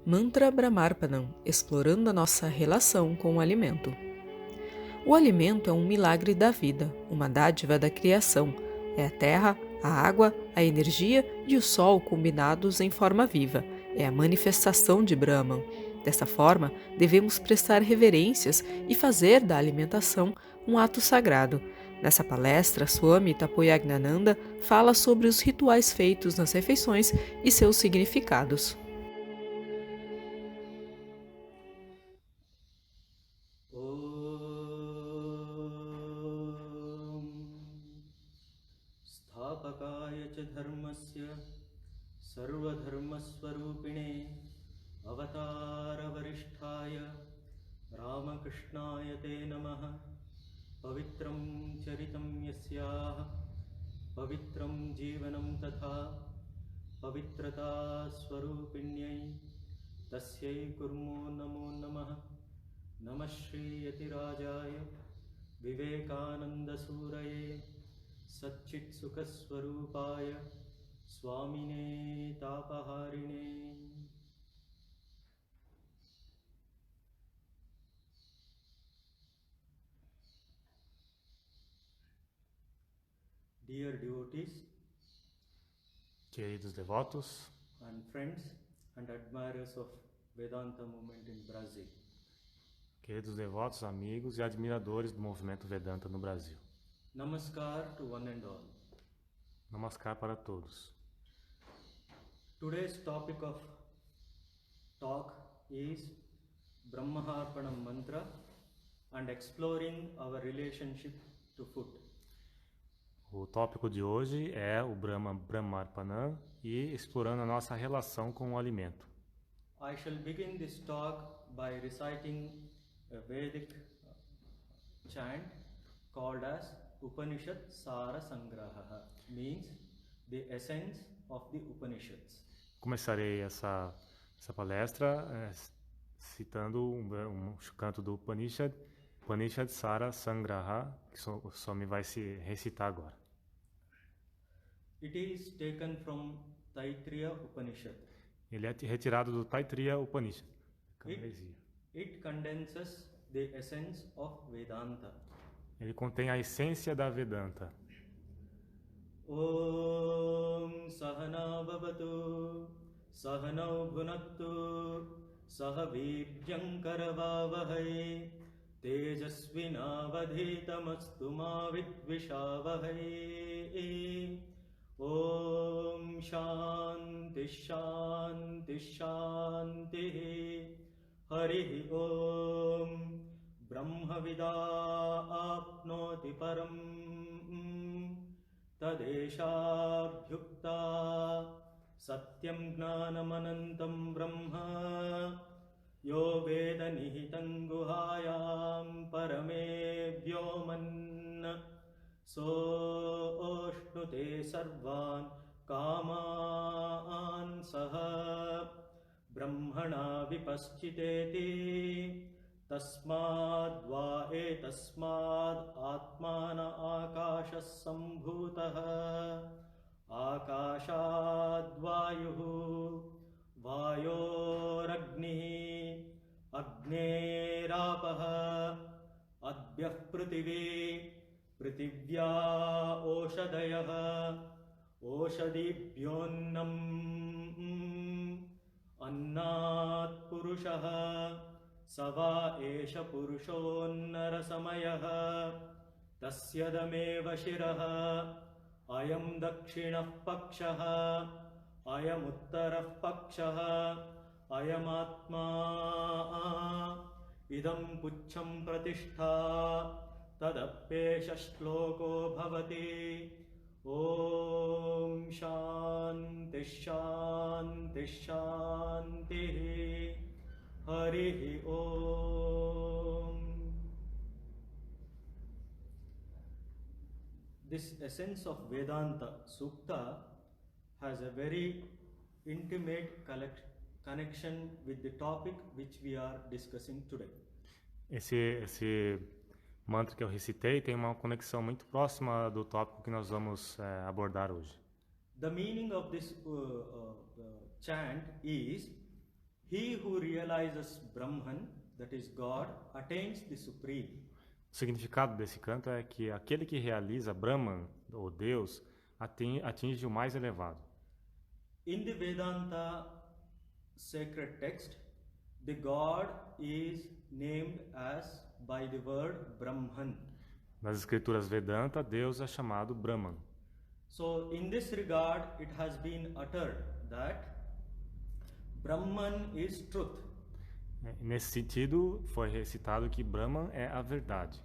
Mantra Brahmarpanam, explorando a nossa relação com o alimento. O alimento é um milagre da vida, uma dádiva da criação. É a terra, a água, a energia e o sol combinados em forma viva. É a manifestação de Brahman. Dessa forma, devemos prestar reverências e fazer da alimentação um ato sagrado. Nessa palestra, Swami Tapoyagnananda fala sobre os rituais feitos nas refeições e seus significados. स्थापकाय च धर्मस्य सर्वधर्मस्वरूपिणे अवतारवरिष्ठाय रामकृष्णाय ते नमः। पवित्रं चरितं यस्याः पवित्रं जीवनं तथा पवित्रता स्वरूपिण्यै तस्यै कुर्मो नमो नमः। नमः श्रीयतिराजाय विवेकानन्दसूरये सच्चित्सुखस्वरूपाय स्वामिने तापहारिणे। Dear devotees, queridos devotos and friends and admirers of Vedanta movement in Brazil. Queridos devotos, amigos e admiradores do movimento Vedanta no Brasil. Namaskar to one and all. Namaskar para todos. Today's topic of talk is Brahmaharpanam Mantra and exploring our relationship to food. O tópico de hoje é o Brahmarpanam e explorando a nossa relação com o alimento. I shall begin this talk by reciting a Vedic chant called as Upanishad Sara Sangraha, means the essence of the Upanishads. Começarei essa palestra citando um canto do Upanishad, Upanishad Sara Sangraha, que só me vai se recitar agora. It is taken from Taittiriya Upanishad. Ele é retirado do Taittiriya Upanishad. It condenses the essence of Vedanta. Ele contém a essência da Vedanta. Om Sahana Bhavatu Sahanau Bhunaktu Sahavibhyam Karavavahai Tejasvinavadhitamastu ma vidvishavahai. Om Shanti Shanti Shanti. Harihi Om Brahmavida apnoti param tadeshabhyukta satyam gnanamanantam brahma yo veda nihitam guhayam parame vyoman so oshnute sarvan kamaan saha brahmana vipaschiteti tasmad va etasmad atmana akashas sambhutah akashad vayuh vayoragnihi agnerapah adbyah prithvi prithivya oshadayah oshadibhyonnam annat purushah Sava esha purushonnarasamayah tasyadameva shirah ayam dakshinah pakshah ayam uttarah pakshah ayam atma idam puchcham pratishtha tadapesha shloko bhavati. Om Shanti Shanti Shanti. Harihi Om. This essence of Vedanta Sukta has a very intimate connection with the topic which we are discussing today. Esse mantra que eu recitei tem uma conexão muito próxima do tópico que nós vamos abordar hoje. The meaning of this chant is He who realizes Brahman, that is God, attains the supreme. O significado desse canto é que aquele que realiza Brahman, ou Deus, atinge o mais elevado. In the Vedanta sacred text, the God is named as by the word Brahman. Nas escrituras Vedanta, Deus é chamado Brahman. So in this regard, it has been uttered that Brahman is truth. Nesse sentido, foi recitado que Brahman é a verdade.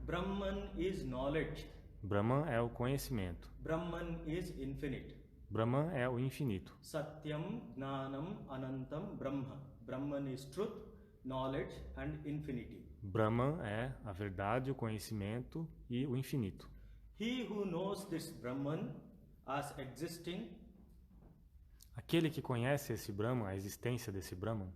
Brahman is knowledge. Brahman é o conhecimento. Brahman is infinite. Brahman é o infinito. Satyam, Gnanam, Anantam, Brahma. Brahman is truth, knowledge and infinity. Brahman é a verdade, o conhecimento e o infinito. He who knows this Brahman as existing, Aquele que conhece esse Brahman, a existência desse Brahman,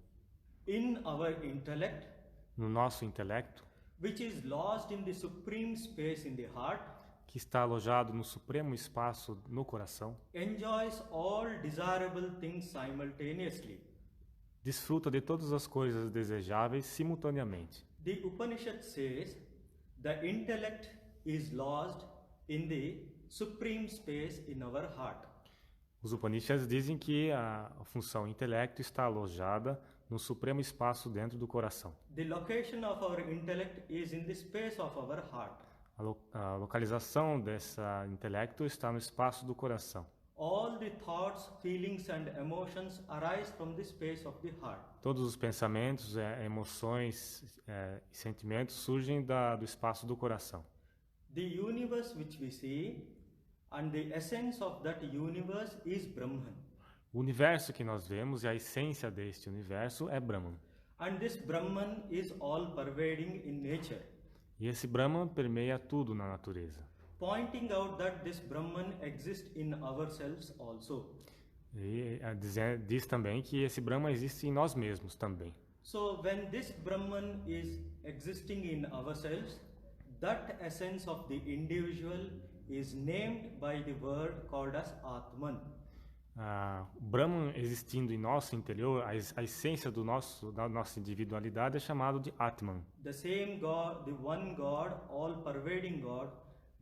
in our intellect, no nosso intelecto, which is lodged in the supreme space in the heart, que está alojado no supremo espaço no coração, enjoys all desirable things simultaneously. desfruta de todas as coisas desejáveis simultaneamente. The Upanishad says the intellect is lodged in the supreme space in our heart. Os Upanishads dizem que a função intelecto está alojada no supremo espaço dentro do coração. The location of our intellect is in the space of our heart. A localização desse intelecto está no espaço do coração. All the thoughts, feelings and emotions arise from the space of the heart. Todos os pensamentos, emoções e sentimentos surgem do espaço do coração. The universe which we see and the essence of that universe is Brahman. O universo que nós vemos e a essência deste universo é Brahman. And this Brahman is all pervading in nature, E esse Brahman permeia tudo na natureza. pointing out that this Brahman exists in ourselves also. E diz também que esse Brahman existe em nós mesmos também. So when this Brahman is existing in ourselves, that essence of the individual is named by the word called as Atman. O Brahman existindo em nosso interior, a essência da nossa individualidade é chamado de Atman. The same God, the one God, all pervading God,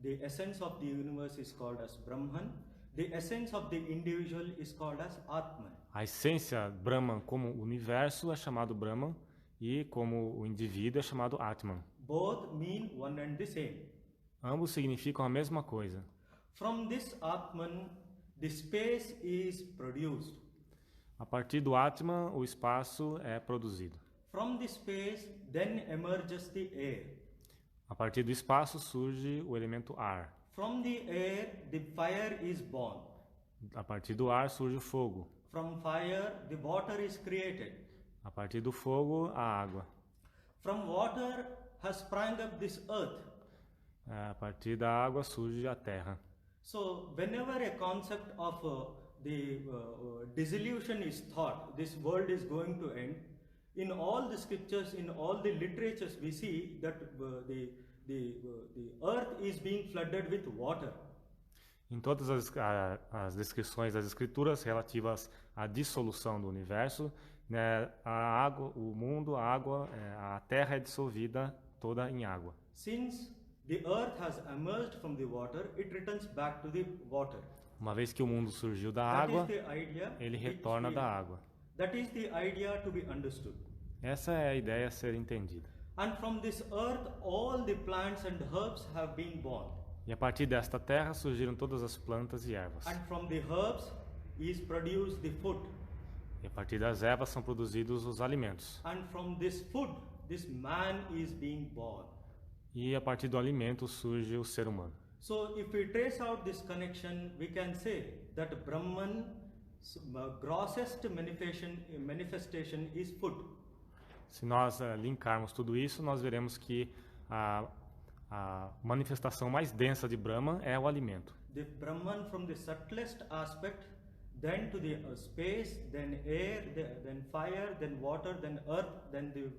the essence of the universe is called as Brahman. The essence of the individual is called as Atman. A essência Brahman como universo é chamado Brahman e como o indivíduo é chamado Atman. Both mean one and the same. Ambos significam a mesma coisa. From this Atman, the space is produced. A partir do Atman, o espaço é produzido. From the space, then emerges the air. A partir do espaço surge o elemento ar. From the air, the fire is born. A partir do ar surge o fogo. From fire, the water is created. A partir do fogo, a água. From water has sprung up this earth. A partir da água surge a terra. So, whenever a concept of the dissolution is thought, this world is going to end, in all the scriptures, in all the literatures, we see that the earth is being flooded with water. Em todas as descrições das escrituras relativas à dissolução do universo, né, a água, o mundo, a água, a terra é dissolvida toda em água. Since the earth has emerged from the water, it returns back to the water. Uma vez que o mundo surgiu da That água, is the idea ele which retorna we- da água. That is the idea to be understood. Essa é a ideia a ser entendida. And from this earth, all the plants and herbs have been born. E a partir desta terra surgiram todas as plantas e ervas. And from the herbs is produced the food. E a partir das ervas são produzidos os alimentos. And from this food, this man is being born. E a partir do alimento surge o ser humano. So if we trace out this connection, we can say that Brahman's grossest manifestation is food. Se nós linkarmos tudo isso, nós veremos que a manifestação mais densa de Brahman é o alimento. The Brahman from the subtlest aspect, then to the space, then air, then fire, then water, then earth, then the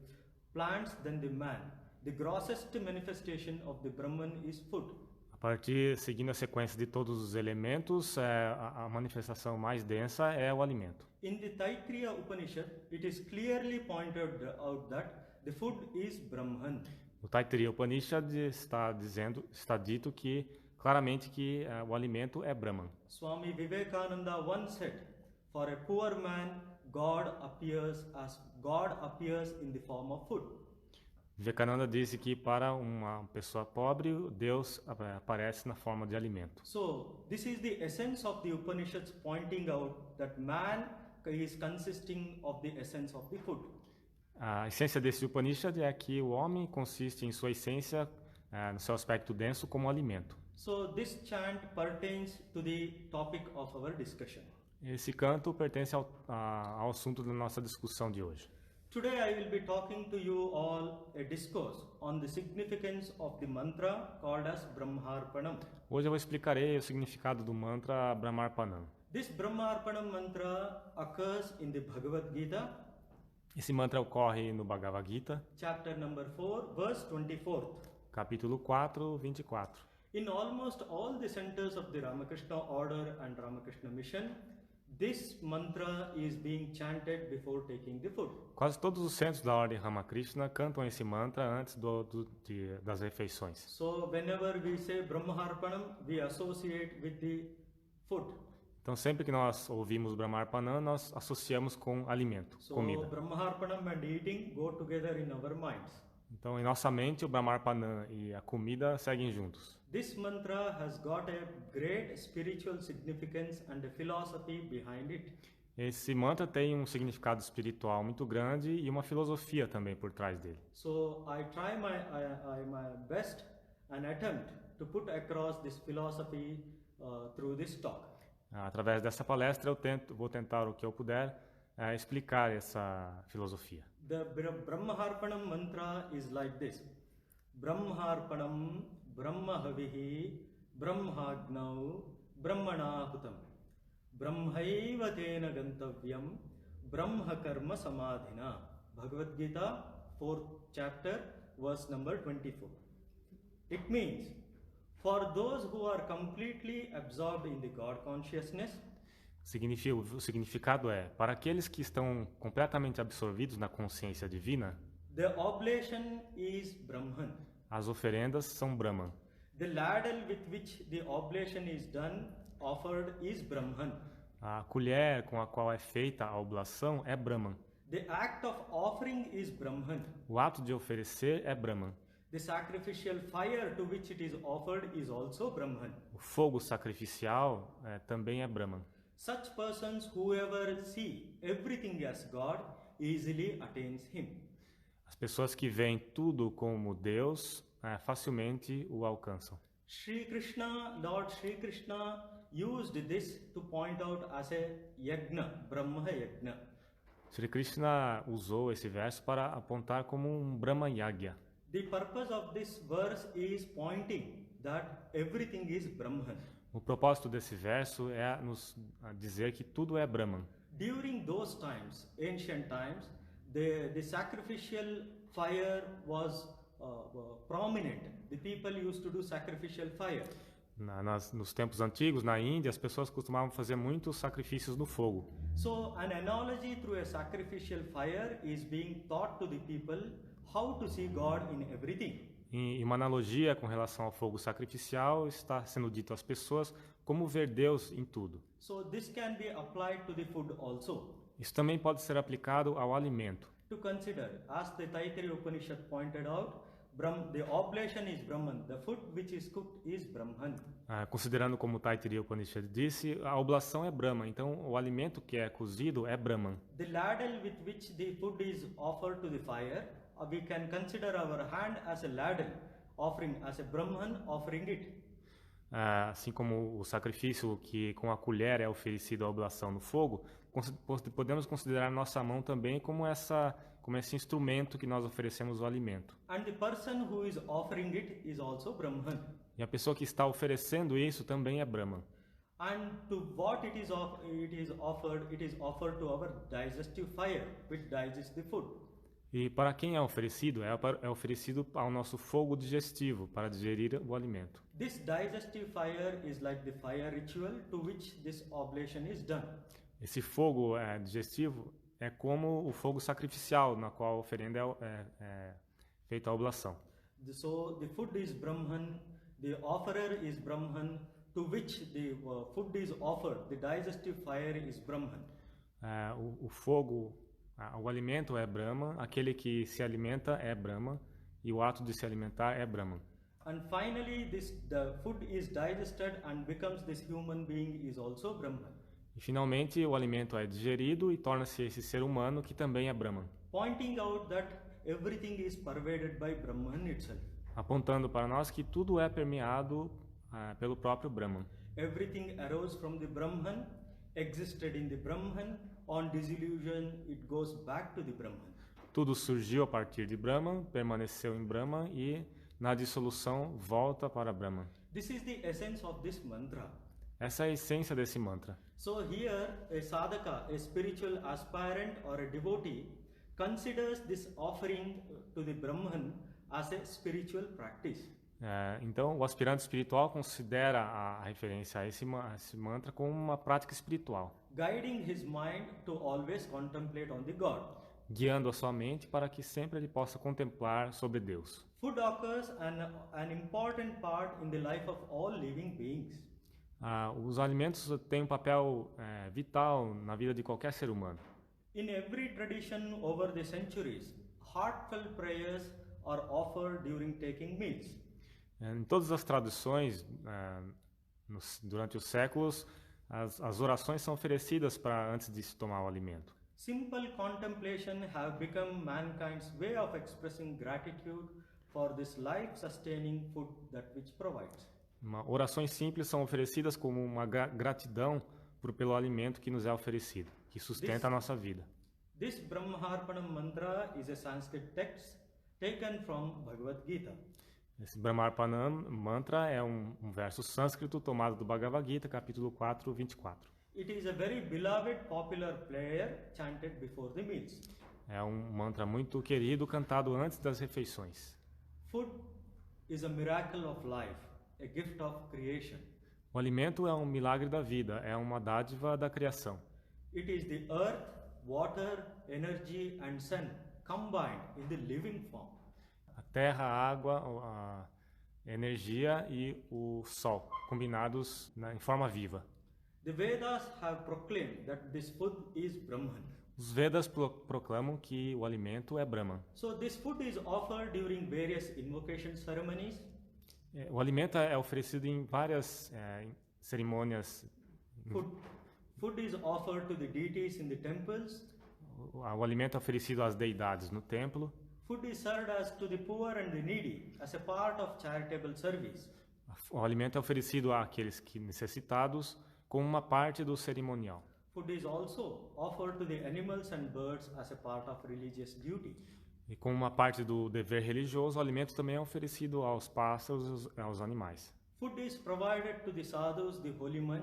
plants, then the man. The grossest manifestation of the Brahman is food. A partir, seguindo a sequência de todos os elementos, a manifestação mais densa é o alimento. In the Taittiriya Upanishad, it is clearly pointed out that the food is Brahman. No Taittiriya Upanishad está dito que claramente que o alimento é Brahman. Swami Vivekananda once said, "For a poor man, God appears in the form of food." Vivekananda disse que para uma pessoa pobre, Deus aparece na forma de alimento. So, this is the essence of the Upanishads, pointing out that man is consisting of the essence of the food. A essência desse Upanishad é que o homem consiste em sua essência, no seu aspecto denso, como alimento. So, this chant pertains to the topic of our discussion. Esse canto pertence ao assunto da nossa discussão de hoje. Today I will be talking to you all a discourse on the significance of the mantra called as Brahmarpanam. Hoje eu explicarei o significado do mantra Brahmarpanam. This Brahmarpanam mantra occurs in the Bhagavad Gita, Esse mantra ocorre no Bhagavad Gita, chapter number 4, verse 24. capítulo 4, 24. In almost all the centers of the Ramakrishna order and Ramakrishna mission, this mantra is being chanted before taking the food. Quase todos os centros da ordem Ramakrishna cantam esse mantra antes das refeições. So whenever we say Brahmarpanam, we associate with the food. Então, sempre que nós ouvimos Brahmarpanam, nós associamos com alimento, So comida. Brahmarpanam and eating go together in our minds. Então, em nossa mente, o Brahmarpanam e a comida seguem juntos. This mantra has got a great spiritual significance and a philosophy behind it. Esse mantra tem um significado espiritual muito grande e uma filosofia também por trás dele. So I try my best and attempt to put across this philosophy through this talk. Através dessa palestra, vou tentar o que eu puder explicar essa filosofia. The Brahmarpanam mantra is like this. Brahmarpanam Brahmahavihi Brahmagnau Brahmanahutam Brahmaiva tena gantavyam Brahmakarma samadhina. Bhagavad Gita, 4th chapter, verse number 24. It means, for those who are completely absorbed in the God consciousness, O significado é, para aqueles que estão completamente absorvidos na consciência divina, the oblation is Brahman. as oferendas são Brahman. The ladle with which the oblation is done, offered, is Brahman. A colher com a qual é feita a oblação é Brahman. The act of offering is Brahman. O ato de oferecer é Brahman. The sacrificial fire to which it is offered is also Brahman. O fogo sacrificial também é Brahman. Such persons, whoever see everything as God, easily attains Him. As pessoas que veem tudo como Deus facilmente o alcançam. Lord Shri Krishna used this to point out as a yagna, Brahma yagna. Sri Krishna usou esse verso para apontar como um Brahma Yagya. The purpose of this verse is pointing that everything is Brahman. O propósito desse verso é nos dizer que tudo é Brahman. During those times, ancient times, the sacrificial fire was prominent. The people used to do sacrificial fire. Nos tempos antigos, na Índia, as pessoas costumavam fazer muitos sacrifícios no fogo. So, an analogy through a sacrificial fire is being taught to the people how to see God in everything. E uma analogia com relação ao fogo sacrificial está sendo dito às pessoas como ver Deus em tudo. So, this can be applied to the food also. Isso também pode ser aplicado ao alimento. To consider, as the Taittiriya Upanishad pointed out, the oblation is Brahman, the food which is cooked is Brahman. Considerando como Taittiriya Upanishad disse, a oblação é Brahma, então o alimento que é cozido é Brahman. The ladle with which the food is offered to the fire, we can consider our hand as a ladle, offering as a Brahman, offering it. Assim como o sacrifício que com a colher é oferecido à oblação no fogo, podemos considerar nossa mão também como esse instrumento que nós oferecemos o alimento. And the person who is offering it is also Brahman. E a pessoa que está oferecendo isso também é Brahman. And to what it is offered to our digestive fire, which digests the food. E para quem é oferecido? É oferecido ao nosso fogo digestivo para digerir o alimento. This digestive fire is like the fire ritual to which this oblation is done. Esse fogo digestivo é como o fogo sacrificial na qual a oferenda é feita a oblação. So the food is Brahman, the offerer is Brahman, to which the food is offered. The digestive fire is Brahman. O fogo, o alimento é Brahman, aquele que se alimenta é Brahman e o ato de se alimentar é Brahman. And finally, the food is digested and becomes this human being is also Brahman. E finalmente o alimento é digerido e torna-se esse ser humano que também é Brahman. Pointing out that everything is pervaded by Brahman itself. Apontando para nós que tudo é permeado pelo próprio Brahman. Everything arose from the Brahman, existed in the Brahman, on dissolution it goes back to the Brahman. Tudo surgiu a partir de Brahman, permaneceu em Brahman e na dissolução volta para Brahman. This is the essence of this mantra. Essa é a essência desse mantra. So here a sadhaka, a spiritual aspirant or a devotee considers this offering to the Brahman as a spiritual practice. Então, o aspirante espiritual considera a referência a esse mantra como uma prática espiritual, Guiding his mind to always contemplate on the God. guiando a sua mente para que sempre ele possa contemplar sobre Deus. Food occurs an important part in the life of all living beings. Os alimentos têm um papel vital na vida de qualquer ser humano. In every tradition over the centuries, heartfelt prayers are offered during taking meals. Em todas as tradições, durante os séculos, as orações são oferecidas para antes de se tomar o alimento. Simple contemplation have become mankind's way of expressing gratitude for this life-sustaining food that which provides. Orações simples são oferecidas como uma gratidão pelo alimento que nos é oferecido, que sustenta a nossa vida. This Brahmarpanam mantra is a Sanskrit text taken from Bhagavad Gita. Esse Brahmarpanam mantra é um verso sânscrito tomado do Bhagavad Gita, capítulo 4, 24. It is a very beloved popular prayer chanted before the meals. É um mantra muito querido, cantado antes das refeições. Food is a miracle of life, a gift of creation. O alimento é um milagre da vida, é uma dádiva da criação. It is the earth, water, energy and sun combined in the living form. A terra, a água, a energia e o sol, combinados em forma viva. The Vedas have proclaimed that this food is Brahman. Os Vedas proclamam que o alimento é Brahman. So this food is offered during various invocation ceremonies. O alimento é oferecido em várias cerimônias. Food is offered to the deities in the temples. O alimento é oferecido às deidades no templo. Food is served as to the poor and the needy as a part of charitable service. O alimento é oferecido àqueles que necessitados como uma parte do cerimonial. Food is also offered to the animals and birds as a part of religious duty. E como uma parte do dever religioso, o alimento também é oferecido aos pássaros e aos animais. Food is provided to the sadhus, the holy men,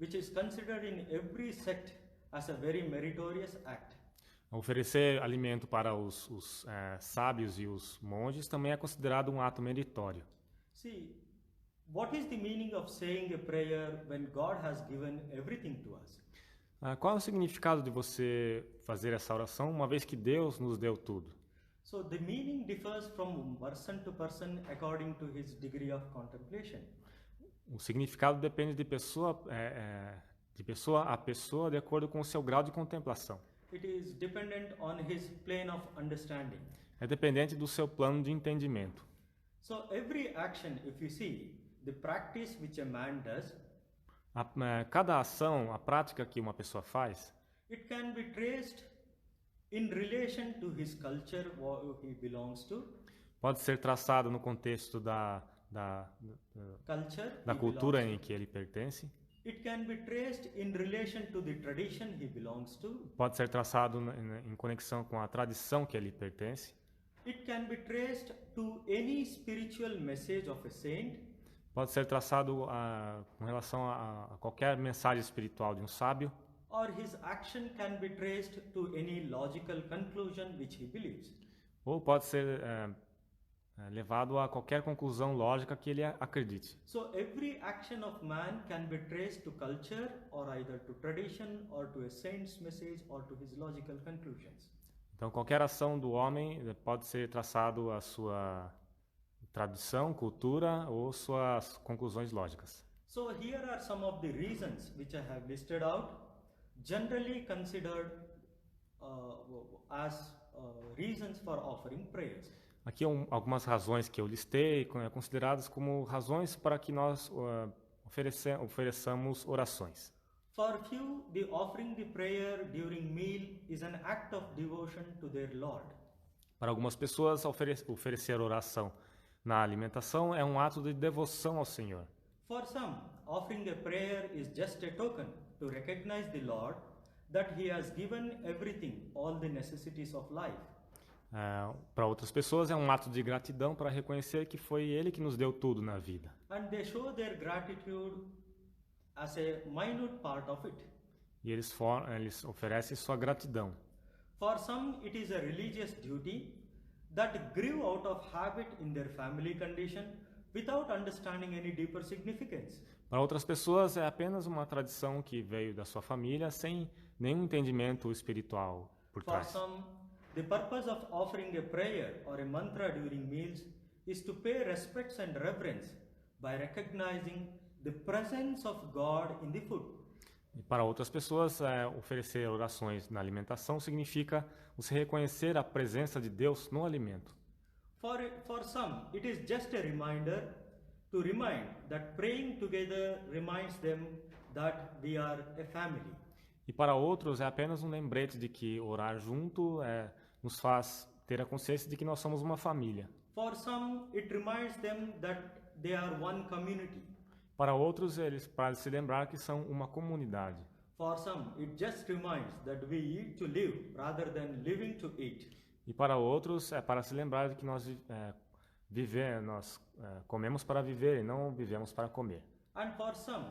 which is considered in every sect as a very meritorious act. Oferecer alimento para os sábios e os monges também é considerado um ato meritório. See, what is the meaning of saying a prayer when God has given everything to us? Qual é o significado de você fazer essa oração, uma vez que Deus nos deu tudo? So the meaning differs from person to person according to his degree of contemplation. O significado depende de pessoa a pessoa, de acordo com o seu grau de contemplação. It is dependent on his plane of understanding. É dependente do seu plano de entendimento. So every action, if you see, the practice which a man does, cada ação, a prática que uma pessoa faz, it can be traced in relation to his culture what he belongs to. Pode ser traçada no contexto da cultura em que ele pertence. It can be traced in relation to the tradition he belongs to. Pode ser traçado em conexão com a tradição que ele pertence. It can be traced to any spiritual message of a saint. Pode ser traçado com relação a qualquer mensagem espiritual de um sábio. or his action can be traced to any logical conclusion which he believes. Ou pode ser levado a qualquer conclusão lógica que ele acredite. So every action of man can be traced to culture or either to tradition or to a saint's message or to his logical conclusions. Então, qualquer ação do homem pode ser traçado a sua tradição, cultura ou suas conclusões lógicas. So here are some of the reasons which I have listed out, generally considered as reasons for offering prayers. Aqui algumas razões que eu listei, consideradas como razões para que nós ofereçamos orações. For few, the offering the prayer during meal is an act of devotion to their Lord. Para algumas pessoas, oferecer oração na alimentação é um ato de devoção ao Senhor. For some, offering a prayer is just a token to recognize the Lord that He has given everything, all the necessities of life. Para outras pessoas é um ato de gratidão para reconhecer que foi Ele que nos deu tudo na vida. And they show their gratitude as a minute part of it. E eles oferecem sua gratidão. For some, it is a religious duty that grew out of habit in their family condition without understanding any deeper significance. Para outras pessoas é apenas uma tradição que veio da sua família sem nenhum entendimento espiritual por For trás. some, the purpose of offering a prayer or a mantra during meals is to pay respects and reverence by recognizing the presence of God in the food. E para outras pessoas, oferecer orações na alimentação significa você reconhecer a presença de Deus no alimento. For some, it is just a reminder to remind that praying together reminds them that we are a family. E para outros é apenas um lembrete de que orar junto nos faz ter a consciência de que nós somos uma família. For some, it reminds them that they are one community. Para outros, para se lembrar que são uma comunidade. For some, it just reminds that we eat to live rather than living to eat. E para outros, é para se lembrar de que nós comemos para viver e não vivemos para comer. And for some,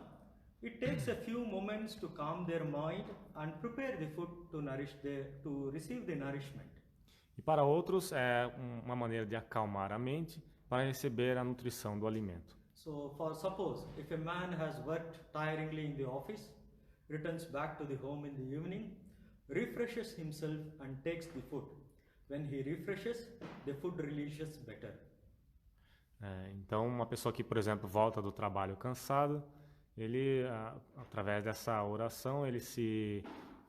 it takes a few moments to calm their mind and prepare the food to receive the nourishment. E para outros, é uma maneira de acalmar a mente para receber a nutrição do alimento. So, suppose if a man has worked tiringly in the office, returns back to the home in the evening, refreshes himself and takes the food. When he refreshes, the food releases better. Então, uma pessoa que, por exemplo, volta do trabalho cansado, ele, através dessa oração, ele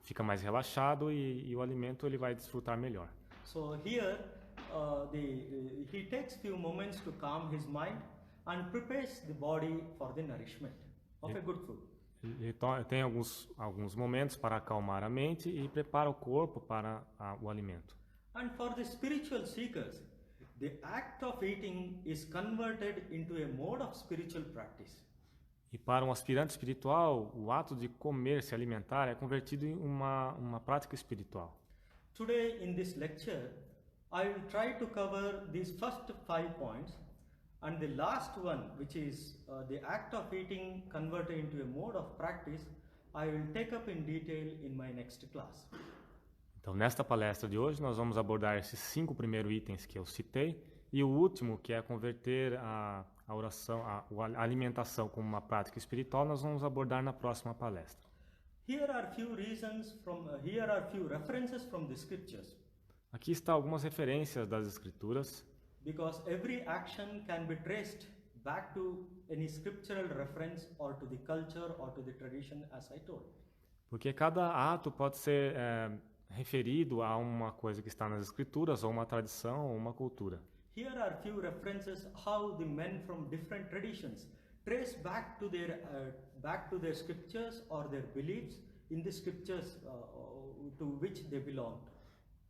fica mais relaxado e o alimento ele vai desfrutar melhor. So here, he takes few moments to calm his mind and prepares the body for the nourishment of a good food. Ele tem alguns momentos para acalmar a mente e prepara o corpo para o alimento. And for the spiritual seekers, the act of eating is converted into a mode of spiritual practice. E para um aspirante espiritual, o ato de comer, se alimentar, é convertido em uma prática espiritual. Today in this lecture, I will try to cover these first 5 points, and the last one, which is the act of eating converted into a mode of practice, I will take up in detail in my next class. Então, nesta palestra de hoje, nós vamos abordar esses 5 primeiros itens que eu citei e o último, que é converter a oração, a alimentação como uma prática espiritual, nós vamos abordar na próxima palestra. Here are few references from the scriptures. Aqui está algumas referências das Escrituras. Because every action can be traced back to any scriptural reference or to the culture or to the tradition, as I told. Porque cada ato pode ser referido a uma coisa que está nas Escrituras, ou uma tradição, ou uma cultura. Here are few references how the men from different traditions trace back to their scriptures or their beliefs in the scriptures to which they belong.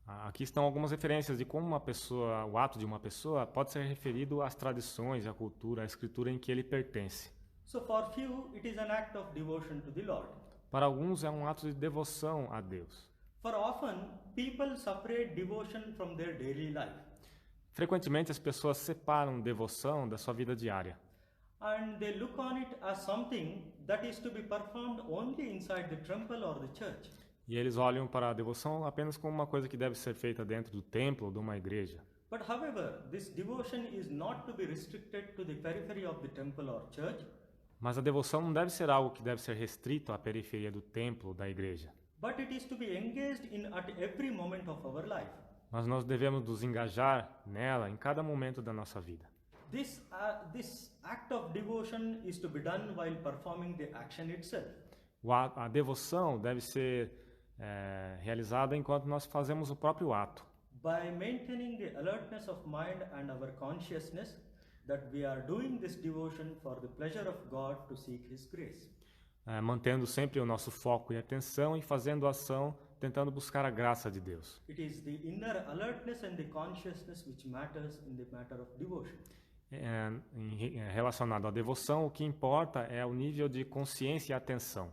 Aqui estão algumas referências de como o ato de uma pessoa pode ser referido às tradições, à cultura, à escritura em que ele pertence. So for few, it is an act of devotion to the Lord. Para alguns é um ato de devoção a Deus. For often, people separate devotion from their daily life. Frequentemente as pessoas separam devoção da sua vida diária. and they look on it as something that is to be performed only inside the temple or the church. E eles olham para a devoção apenas como uma coisa que deve ser feita dentro do templo ou de uma igreja. But however, this devotion is not to be restricted to the periphery of the temple or church, Mas a devoção não deve ser algo que deve ser restrito à periferia do templo ou da igreja. but it is to be engaged in at every moment of our life. Mas nós devemos nos engajar nela em cada momento da nossa vida. This act of devotion is to be done while performing the action itself. A devoção deve ser realizada enquanto nós fazemos o próprio ato. By maintaining the alertness of mind and our consciousness that we are doing this devotion for the pleasure of God to seek His grace. Mantendo sempre o nosso foco e atenção e fazendo ação, tentando buscar a graça de Deus. It is the inner alertness and the consciousness which matters in the matter of devotion. Relacionado à devoção, o que importa é o nível de consciência e atenção.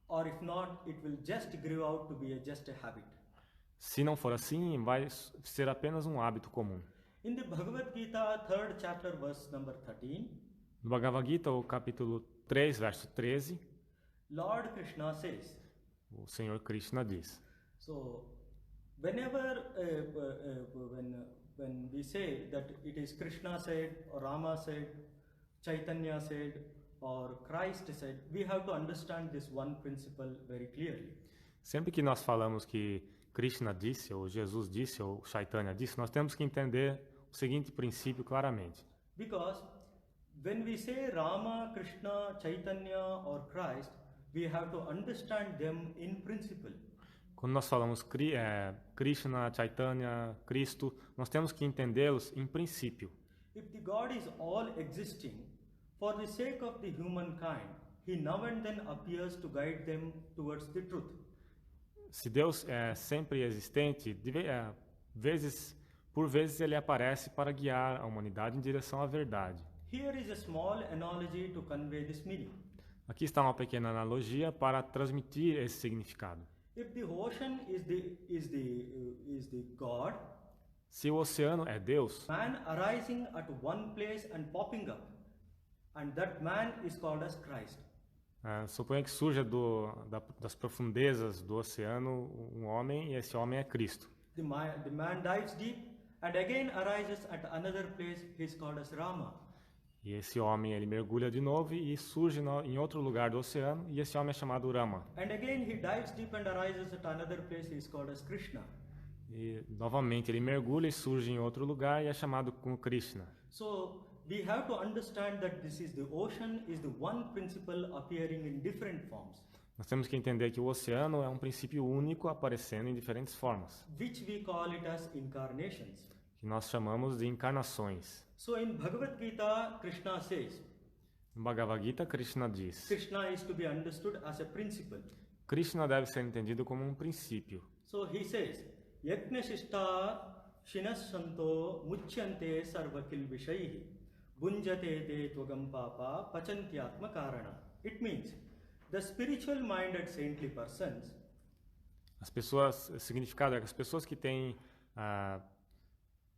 Or if not, it will just grow out to be just a habit. Se não for assim, vai ser apenas um hábito comum. In the Bhagavad Gita, 3rd chapter, verse number 13, No Bhagavad Gita, o capítulo 3, verso 13, Lord Krishna says, o Senhor Krishna diz: so whenever when we say that it is Krishna said, or Rama said, Chaitanya said, or Christ said, we have to understand this one principle very clearly. Sempre que nós falamos que Krishna disse, ou Jesus disse, ou Chaitanya disse, nós temos que entender o seguinte princípio claramente. Because when we say Rama, Krishna, Chaitanya or Christ, we have to understand them in principle. Quando nós falamos Krishna, Chaitanya, Cristo, nós temos que entendê-los em princípio. If the God is all existing, for the sake of the humankind, He now and then appears to guide them towards the truth. Se Deus é sempre existente, por vezes ele aparece para guiar a humanidade em direção à verdade. Here is a small analogy to convey this meaning. Aqui está uma pequena analogia para transmitir esse significado. If the ocean is the God, se o oceano é Deus, man arising at one place and popping up, and that man is called as Christ. Suponha que surja das profundezas do oceano um homem e esse homem é Cristo. The man dives deep and again arises at another place. He is called as Rama. E esse homem ele mergulha de novo e surge em outro lugar do oceano e esse homem é chamado Rama. And again he dives deep and arises at another place. He is called as Krishna. E novamente ele mergulha e surge em outro lugar e é chamado como Krishna. So we have to understand that the ocean is the one principle appearing in different forms. Nós temos que entender que o oceano é um princípio único aparecendo em diferentes formas, Which we call it as incarnations. que nós chamamos de encarnações. So in Bhagavad Gita, Krishna says, No Bhagavad Gita, Krishna diz: Krishna is to be understood as a principle. Krishna deve ser entendido como um princípio. So he says, Yajnashishta shinashanto muchyante sarvakil vishaihi bunjate te tvagam papa pachantyatma karana. It means, the spiritual minded saintly persons, O significado é que as pessoas que têm a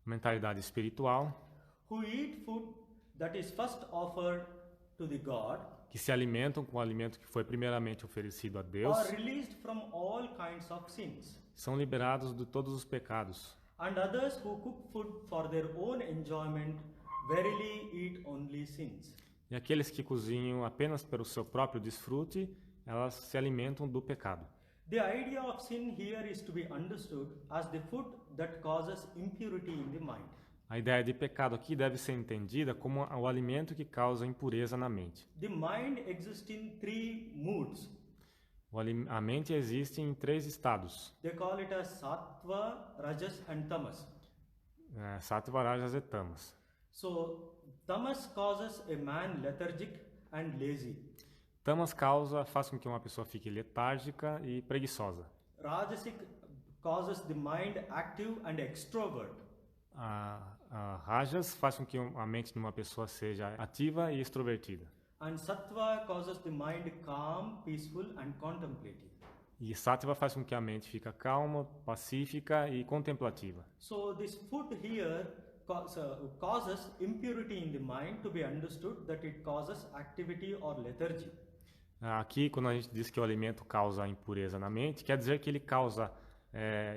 mentalidade espiritual, who eat food that is first offered to the God, que se alimentam com o alimento que foi primeiramente oferecido a Deus, are released from all kinds of sins. são liberados de todos os pecados. And others who cook food for their own enjoyment verily eat only sins. E aqueles que cozinham apenas pelo seu próprio desfrute, elas se alimentam do pecado. The idea of sin here is to be understood as the food that causes impurity in the mind. A ideia de pecado aqui deve ser entendida como o alimento que causa impureza na mente. The mind exists in three moods. A mente existe em 3 estados: They call it as sattva, rajas and tamas. Sattva, Rajas e Tamas. So tamas causes a man lethargic and lazy. Tamas faz com que uma pessoa fique letárgica e preguiçosa. Rajasic causes the mind active and extrovert. A Rajas faz com que a mente de uma pessoa seja ativa e extrovertida. And sattva causes the mind calm, peaceful and contemplative. E Sattva faz com que a mente fique calma, pacífica e contemplativa. So this food here causes impurity in the mind to be understood that it causes activity or lethargy. Aqui, quando a gente diz que o alimento causa impureza na mente, quer dizer que ele causa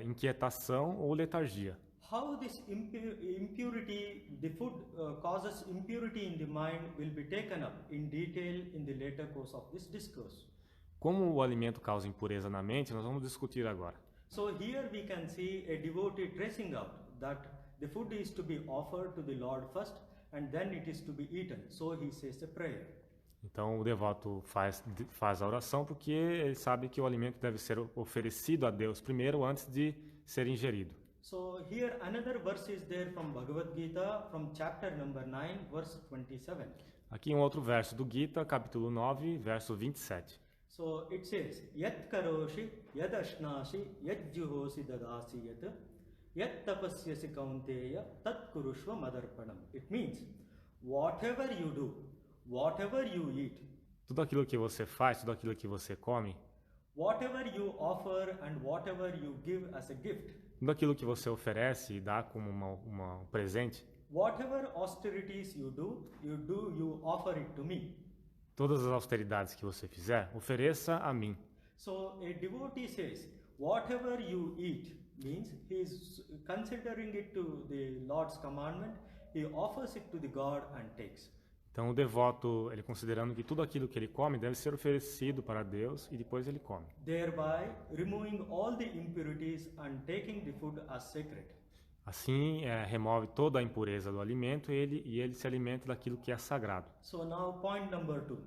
inquietação ou letargia. How this impurity, the food causes impurity in the mind will be taken up in detail in the later course of this discourse. Como o alimento causa impureza na mente, nós vamos discutir agora. So here we can see a devotee tracing out that the food is to be offered to the Lord first and then it is to be eaten. So he says a prayer. Então o devoto faz a oração porque ele sabe que o alimento deve ser oferecido a Deus primeiro antes de ser ingerido. So here another verse is there from Bhagavad Gita from chapter number 9 verse 27. Aqui um outro verso do Gita, capítulo 9, verso 27. So it says, Yat karoshi, yad ashnashi, yad juhosi dadasi yat, yat tapasyasi kaunteya, tat kurushva madarpanam. It means, whatever you do, whatever you eat, Tudo aquilo que você faz, tudo aquilo que você come, whatever you offer and whatever you give as a gift, tudo aquilo que você oferece e dá como um presente, whatever austerities you offer it to me. todas as austeridades que você fizer, ofereça a mim. So a devotee says, whatever you eat, means he is considering it to the Lord's commandment, he offers it to the God and takes. Então o devoto, ele considerando que tudo aquilo que ele come deve ser oferecido para Deus e depois ele come. Thereby removing all the impurities and taking the food as sacred. Assim, remove toda a impureza do alimento e ele se alimenta daquilo que é sagrado. So now point number 2.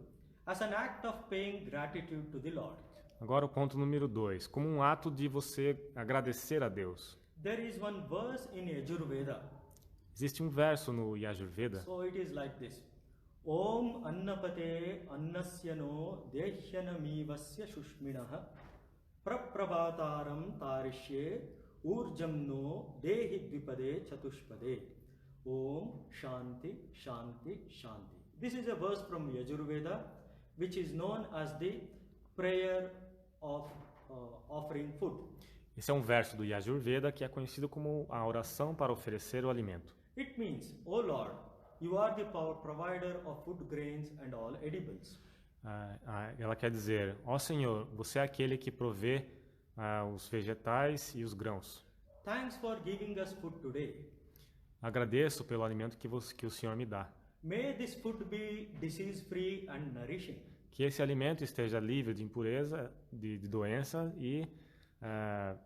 As an act of paying gratitude to the Lord. Agora o ponto número 2, como um ato de você agradecer a Deus. There is one verse in Yajurveda. Existe um verso no Yajurveda. So it is like this. Om annapate annasyano dehyanamivasya shushminaha praprabhataram tarishye urjamno dehi dvipade chatushpade. Om Shanti Shanti Shanti. This is a verse from Yajurveda which is known as the prayer of offering food. Esse é um verso do Yajurveda que é conhecido como a oração para oferecer o alimento. It means, O Lord, you are the provider of food grains and all edibles. Ela quer dizer, ó Senhor, você é aquele que provê os vegetais e os grãos. Thanks for giving us food today. Agradeço pelo alimento que o Senhor me dá. May this food be disease-free and nourishing. Que esse alimento esteja livre de impureza, de doença e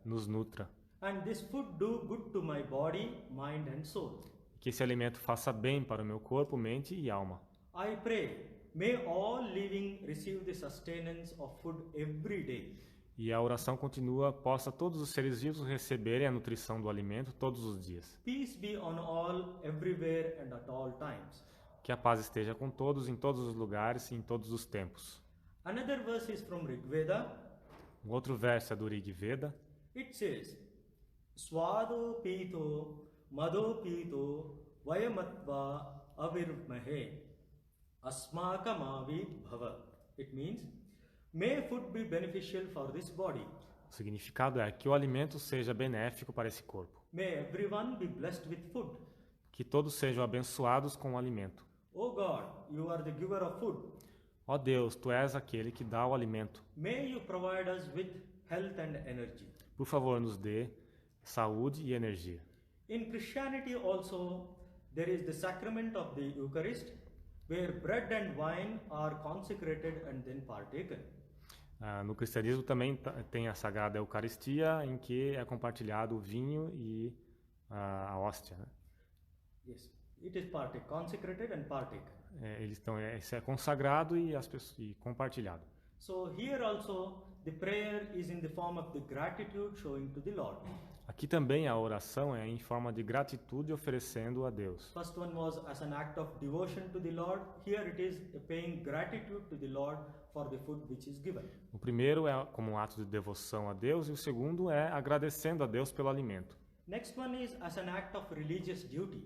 nos nutra. And this food do good to my body, mind and soul. Que esse alimento faça bem para o meu corpo, mente e alma. I pray, may all living receive the sustenance of food every day. E a oração continua, possa todos os seres vivos receberem a nutrição do alimento todos os dias. Peace be on all, everywhere and at all times. Que a paz esteja com todos, em todos os lugares e em todos os tempos. Another verse is from Rigveda. Um outro verso é do Rig Veda. It says, Swado pito, mado pito, vayamatva avirmahe, asmakamavid bhava. It means, may food be beneficial for this body. O significado é que o alimento seja benéfico para esse corpo. May everyone be blessed with food. Que todos sejam abençoados com o alimento. O God, you are the giver of food. Ó Deus, Tu és aquele que dá o alimento. May you provide us with health and energy. Por favor, nos dê saúde e energia. In Christianity also, there is the sacrament of the Eucharist, where bread and wine are consecrated and then partaken. No cristianismo também tem a Sagrada Eucaristia, em que é compartilhado o vinho e a hóstia, né? Yes, it is consecrated and partaken. Isso é consagrado e compartilhado. So here also the prayer is in the form of the gratitude showing to the Lord. Aqui também a oração é em forma de gratitude oferecendo a Deus. First one was as an act of devotion to the Lord. Here it is paying gratitude to the Lord for the food which is given. O primeiro é como um ato de devoção a Deus e o segundo é agradecendo a Deus pelo alimento. Next one is as an act of religious duty.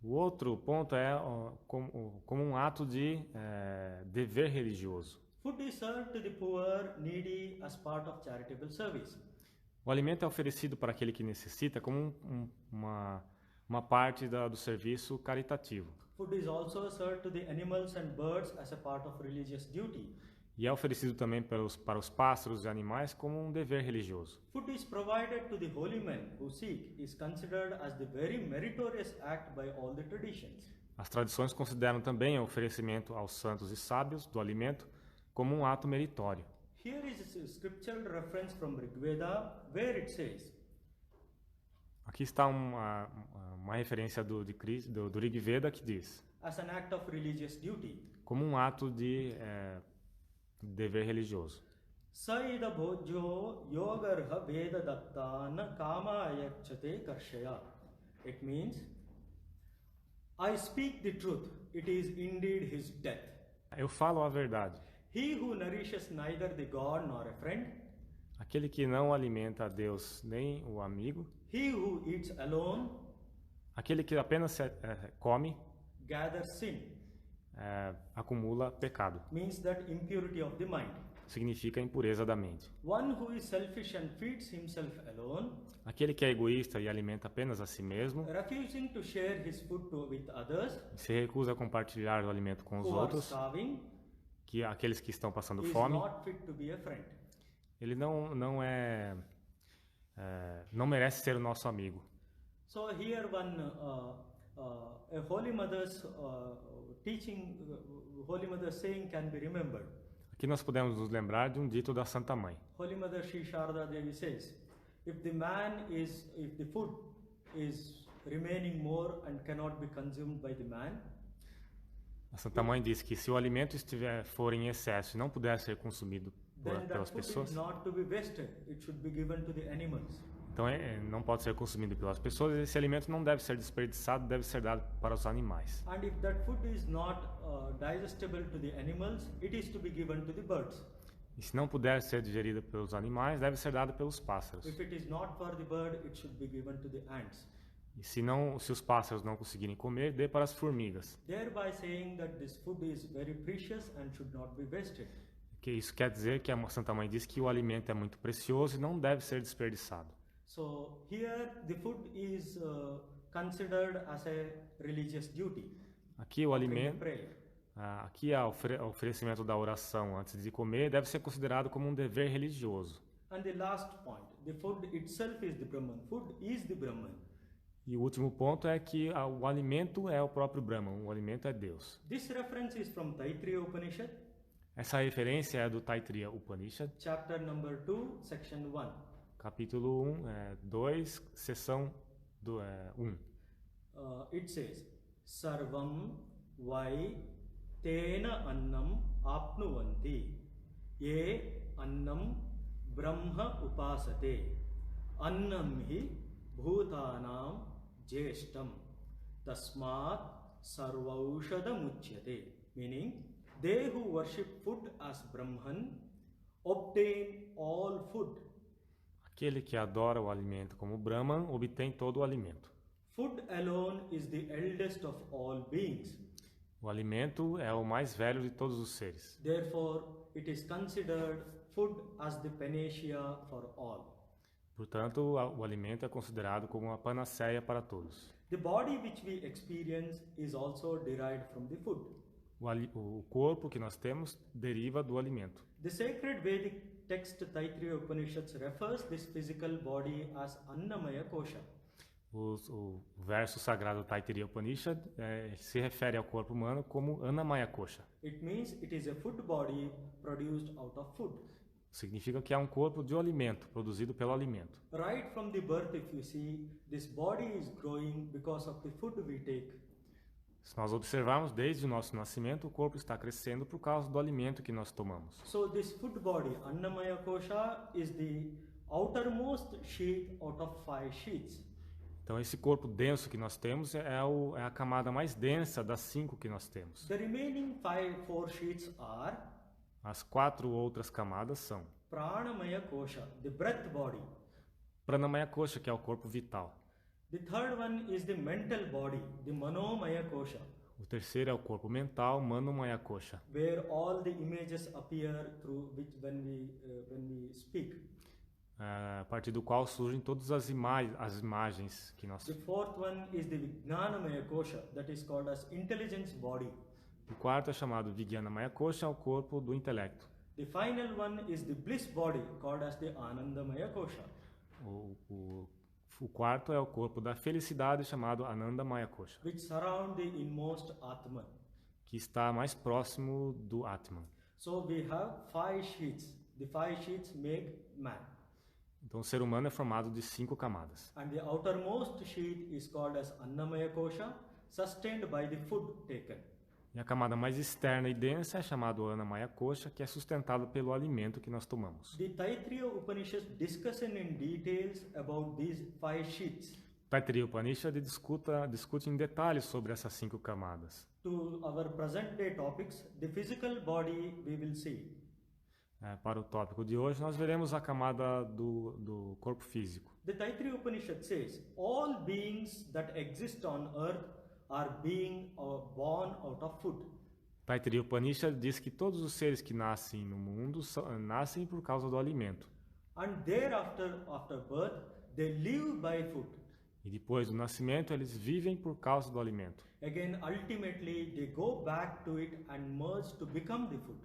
O outro ponto é como um ato de dever religioso. Food is served to the poor, needy as part of charitable service. O alimento é oferecido para aquele que necessita como uma parte do serviço caritativo. Food is also served to the animals and birds as a part of religious duty. E é oferecido também para os pássaros e animais como um dever religioso. Food is provided to the holy men who seek is considered as the very meritorious act by all the traditions. As tradições consideram também o oferecimento aos santos e sábios do alimento como um ato meritório. Here is a scriptural reference from Rig Veda where it says, Aqui está uma referência do Rig Veda que diz, as an act of religious duty, como um ato de dever religioso. Saida bhojo yogarha veda dattana kama ayakchate karshaya. It means, I speak the truth, it is indeed his death. Eu falo a verdade. He who nourishes neither the god nor a friend, Aquele que não alimenta a Deus nem o amigo, he who eats alone, aquele que apenas come, gathers sin, acumula pecado. means that impurity of the mind. Significa impureza da mente. One who is selfish and feeds himself alone, Aquele que é egoísta e alimenta apenas a si mesmo, refusing to share his food with others se recusa a compartilhar o alimento com os who are outros, starving, que aqueles que estão passando is fome, not fit to be a friend. ele não merece ser o nosso amigo. So here a holy mother's teaching, holy mother's saying can be remembered. Aqui nós podemos nos lembrar de um dito da Santa Mãe. Holy Mother Sri Sharda Devi says, if the food is remaining more and cannot be consumed by the man, A Santa Mãe diz que se o alimento for em excesso e não puder ser consumido then pelas that food pessoas, is not to be wasted. It should be given to the animals. então não pode ser consumido pelas pessoas, esse alimento não deve ser desperdiçado, deve ser dado para os animais. And if that food is not digestible to the animals, it is to be given to the birds. E se não puder ser digerido pelos animais, deve ser dado pelos pássaros. If it is not for the bird, it should be given to the ants. E se os pássaros não conseguirem comer, dê para as formigas. Thereby saying that this food is very precious and should not be wasted. Que isso quer dizer que a Santa Mãe diz que o alimento é muito precioso e não deve ser desperdiçado. So here the food is considered as a religious duty. Aqui o alimento, Prayer. aqui o oferecimento da oração antes de comer deve ser considerado como um dever religioso. And the last point, the food itself is the Brahman. Food is the Brahman. E o último ponto é que o alimento é o próprio Brahman, o alimento é Deus. This reference is from Taittiriya Upanishad, Essa referência é do Taittiriya Upanishad, chapter number 2, section 1. capítulo 2, seção 1. It says, Sarvam vai tena annam apnuvanti, ye annam brahma upasate, annam hi bhutanam jeshtam, tasmat sarvaushadamuchyate. Meaning, they who worship food as Brahman obtain all food. Aquele que adora o alimento como Brahman obtém todo o alimento. Food alone is the eldest of all beings. O alimento é o mais velho de todos os seres. Therefore, it is considered food as the panacea for all. Portanto, o alimento é considerado como uma panaceia para todos. The body which we experience is also derived from the food. O corpo que nós temos deriva do alimento. The sacred Vedic text Taittiriya Upanishads refers this physical body as Annamaya Kosha. O verso sagrado Taittiriya Upanishad se refere ao corpo humano como Annamaya Kosha. It means it is a food body produced out of food. Significa que é um corpo de alimento, produzido pelo alimento. Right from the birth, if you see, this body is growing because of the food we take. Se nós observarmos desde o nosso nascimento, o corpo está crescendo por causa do alimento que nós tomamos. So this food body, Annamaya Kosha, is the outermost sheath out of 5 sheaths. Então esse corpo denso que nós temos é a camada mais densa das 5 que nós temos. The remaining 4 sheaths are As 4 outras camadas são Pranamaya Kosha, the breath body. Pranamaya Kosha, que é o corpo vital. The third one is the mental body, the Manomaya Kosha, O terceiro é o corpo mental, Manomaya Kosha, where all the images appear through which when we speak. a partir do qual surgem todas as imagens que nós... The fourth one is the Vijnanamaya Kosha, that is called as intelligence body. O quarto é chamado Vijnanamaya Kosha, é o corpo do intelecto. The final one is the bliss body, called as the Anandamaya Kosha. O quarto é o corpo da felicidade, chamado Anandamaya Kosha, Which surround the inmost Atman. que está mais próximo do Atman. So we have 5 sheets. The 5 sheets make man. Então, o ser humano é formado de 5 camadas. And the outermost sheet is called as Annamaya Kosha, sustained by the food taken. E a camada mais externa e densa é chamada Annamaya Kosha, que é sustentada pelo alimento que nós tomamos. The Taittiriya Upanishad discussion in details about these 5 sheets. O Taittiriya Upanishad discute em detalhes sobre essas 5 camadas. To our present day topics, the physical body we will see. Para o tópico de hoje, nós veremos a camada do corpo físico. The Taittiriya Upanishad says, all beings that exist on earth are being born out of food. Taittiriya Upanishad diz que todos os seres que nascem no mundo nascem por causa do alimento. And thereafter, after birth, they live by food. E depois do nascimento, eles vivem por causa do alimento. Again, ultimately, they go back to it and merge to become the food.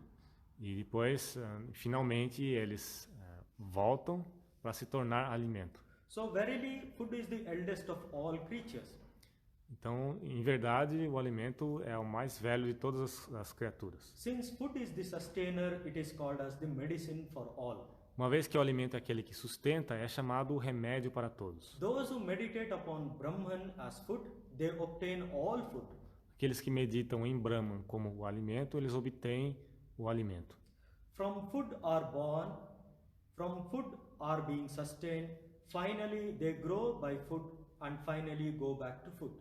E depois, finalmente, eles voltam para se tornar alimento. So, verily, food is the eldest of all creatures. Então, em verdade, o alimento é o mais velho de todas as criaturas. Since food is the sustainer, it is called as the medicine for all. Uma vez que o alimento é aquele que sustenta, é chamado o remédio para todos. Those who meditate upon Brahman as food, they obtain all food. Aqueles que meditam em Brahman como o alimento, eles obtêm o alimento. From food are born, from food are being sustained, finally they grow by food and finally go back to food.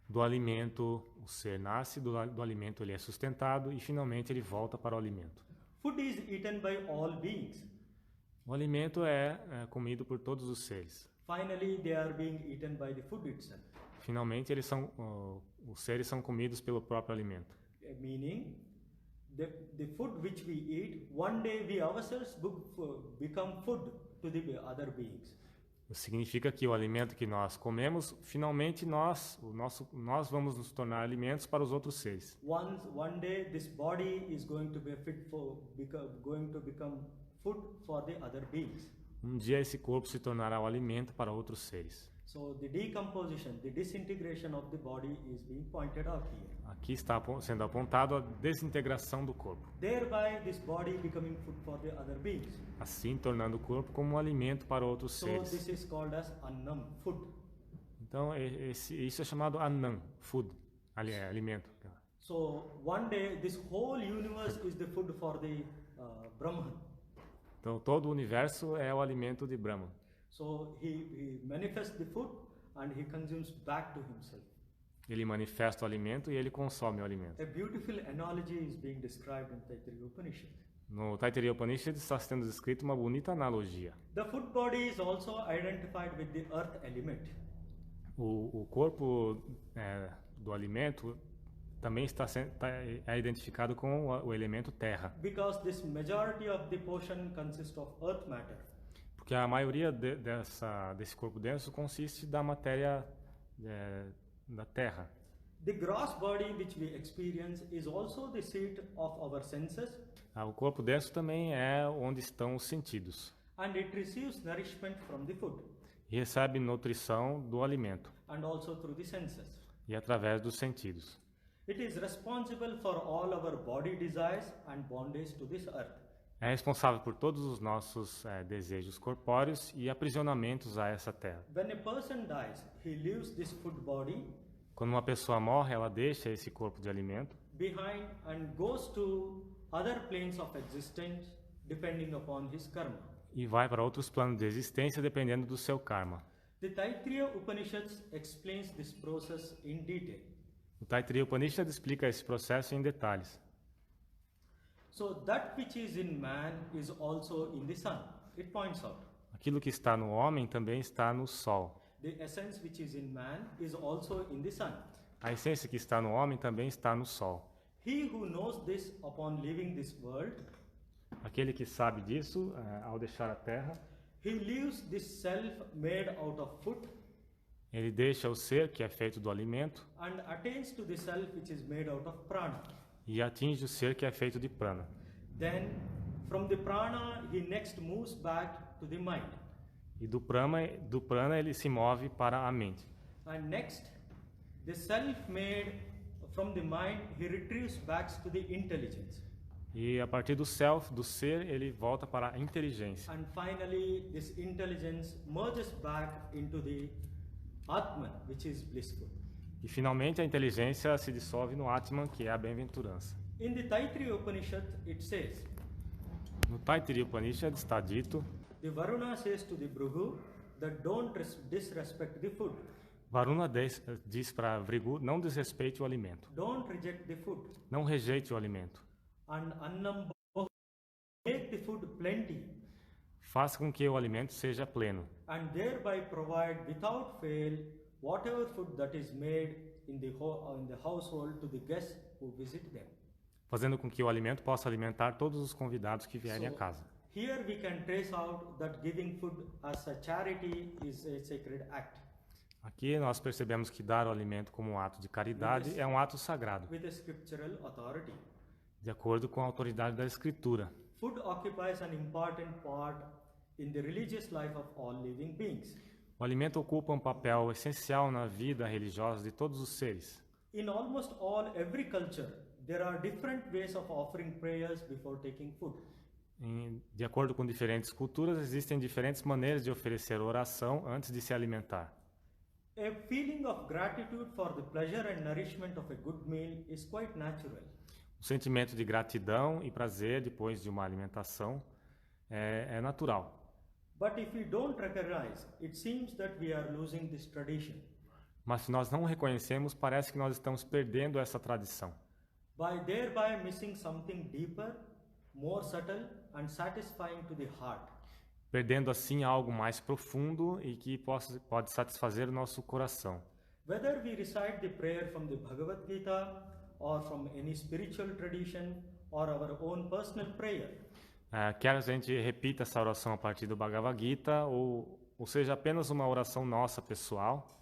Do alimento, o ser nasce, do alimento ele é sustentado e finalmente ele volta para o alimento. Food is eaten by all beings. O alimento é comido por todos os seres. Finally, they are being eaten by the food itself. Finalmente, os seres são comidos pelo próprio alimento. Meaning, the food which we eat, one day we ourselves become food to the other beings. Significa que o alimento que nós comemos, finalmente nós vamos nos tornar alimentos para os outros seres. One day, this body is going to be going to become food for the other beings. Dia esse corpo se tornará o alimento para outros seres. So the decomposition, the disintegration of the body is being pointed out here. Aqui está sendo apontado a desintegração do corpo. Thereby this body becoming food for the other beings. Assim tornando o corpo como um alimento para outros seres. So this is called as annam, food. Então isso é chamado annam, food, alimento. So one day this whole universe is the food for the Brahman. Então todo o universo é o alimento de Brahman. So he manifests the food and he consumes back to himself. Ele manifesta o alimento e ele consome o alimento. A beautiful analogy is being described in Taittiriya Upanishad. No Taittiriya Upanishad está sendo descrita uma bonita analogia. The food body is also identified with the earth element. O corpo do alimento também é identificado com o elemento terra. Because this majority of the portion consists of earth matter. Porque a maioria desse corpo denso consiste da matéria da terra. The gross body which we experience is also the seat of our senses. O corpo denso também é onde estão os sentidos. And it receives nourishment from the food. E recebe nutrição do alimento. And also through the senses. E através dos sentidos. It is responsible for all our body desires and bondage to this earth. É responsável por todos os nossos desejos corpóreos e aprisionamentos a essa terra. When a person dies, he leaves this food body Quando uma pessoa morre, ela deixa esse corpo de alimento behind and goes to other planes of existence depending upon his karma. e vai para outros planos de existência dependendo do seu karma. The Taittiriya Upanishads explains this process in detail. O Taittiriya Upanishad explica esse processo em detalhes. So that which is in man is also in the sun. It points out. Aquilo que está no homem também está no sol. The essence which is in man is also in the sun. A essência que está no homem também está no sol. He who knows this upon leaving this world, Aquele que sabe disso, ao deixar a terra, He leaves this self made out of food Ele deixa o ser, que é feito do alimento, and attains to the self which is made out of prana. e atinge o ser, que é feito de prana. Then from the prana he next moves back to the mind. E do prana ele se move para a mente. And next, the self made from the mind he retrieves back to the intelligence. E a partir do self, do ser, ele volta para a inteligência. And finally, this intelligence merges back into the Atman, which is blissful. E finalmente a inteligência se dissolve no Atman, que é a bem-aventurança. In the Taittiriya Upanishad, it says, No Taittiriya Upanishad está dito: the Varuna says to the Bhrigu that don't disrespect the food. Varuna diz para Vrigu: não desrespeite o alimento, Don't reject the food. não rejeite o alimento. And annam bhavu, make the food plenty, Faça com que o alimento seja pleno, and thereby provide without fail whatever food that is made in the household to the guests who visit them. fazendo com que o alimento possa alimentar todos os convidados que vierem à casa. Here we can trace out that giving food as a charity is a sacred act Aqui nós percebemos que dar o alimento como um ato de caridade é um ato sagrado, with a scriptural authority. de acordo com a autoridade da Escritura. Food occupies an important part in the religious life of all living beings. O alimento ocupa um papel essencial na vida religiosa de todos os seres. In almost every culture, there are different ways of offering prayers before taking food. De acordo com diferentes culturas, existem diferentes maneiras de oferecer oração antes de se alimentar. A feeling of gratitude for the pleasure and nourishment of a good meal is quite natural. O sentimento de gratidão e prazer depois de uma alimentação é natural. But if we don't recognize, it seems that we are losing this tradition. Mas se nós não reconhecemos, parece que nós estamos perdendo essa tradição. Thereby missing something deeper, more subtle and satisfying to the heart. Perdendo assim algo mais profundo e que pode satisfazer o nosso coração. Whether we recite the prayer from the Bhagavad Gita or from any spiritual tradition or our own personal prayer. Quer a gente repita essa oração a partir do Bhagavad Gita ou seja apenas uma oração nossa pessoal.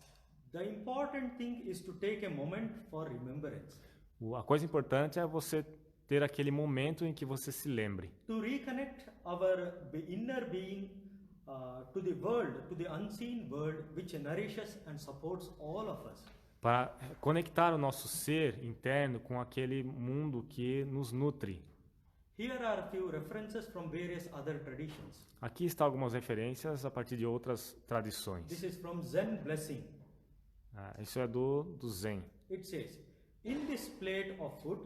The important thing is to take a moment for remembrance. A coisa importante é você ter aquele momento em que você se lembre. To reconnect our inner being to the world, to the unseen world which nourishes and supports all of us. Para conectar o nosso ser interno com aquele mundo que nos nutre. Here are a few references from various other traditions. Aqui estão algumas referências a partir de outras tradições. This is from Zen Blessing. Isso é do Zen. It says, in this plate of food,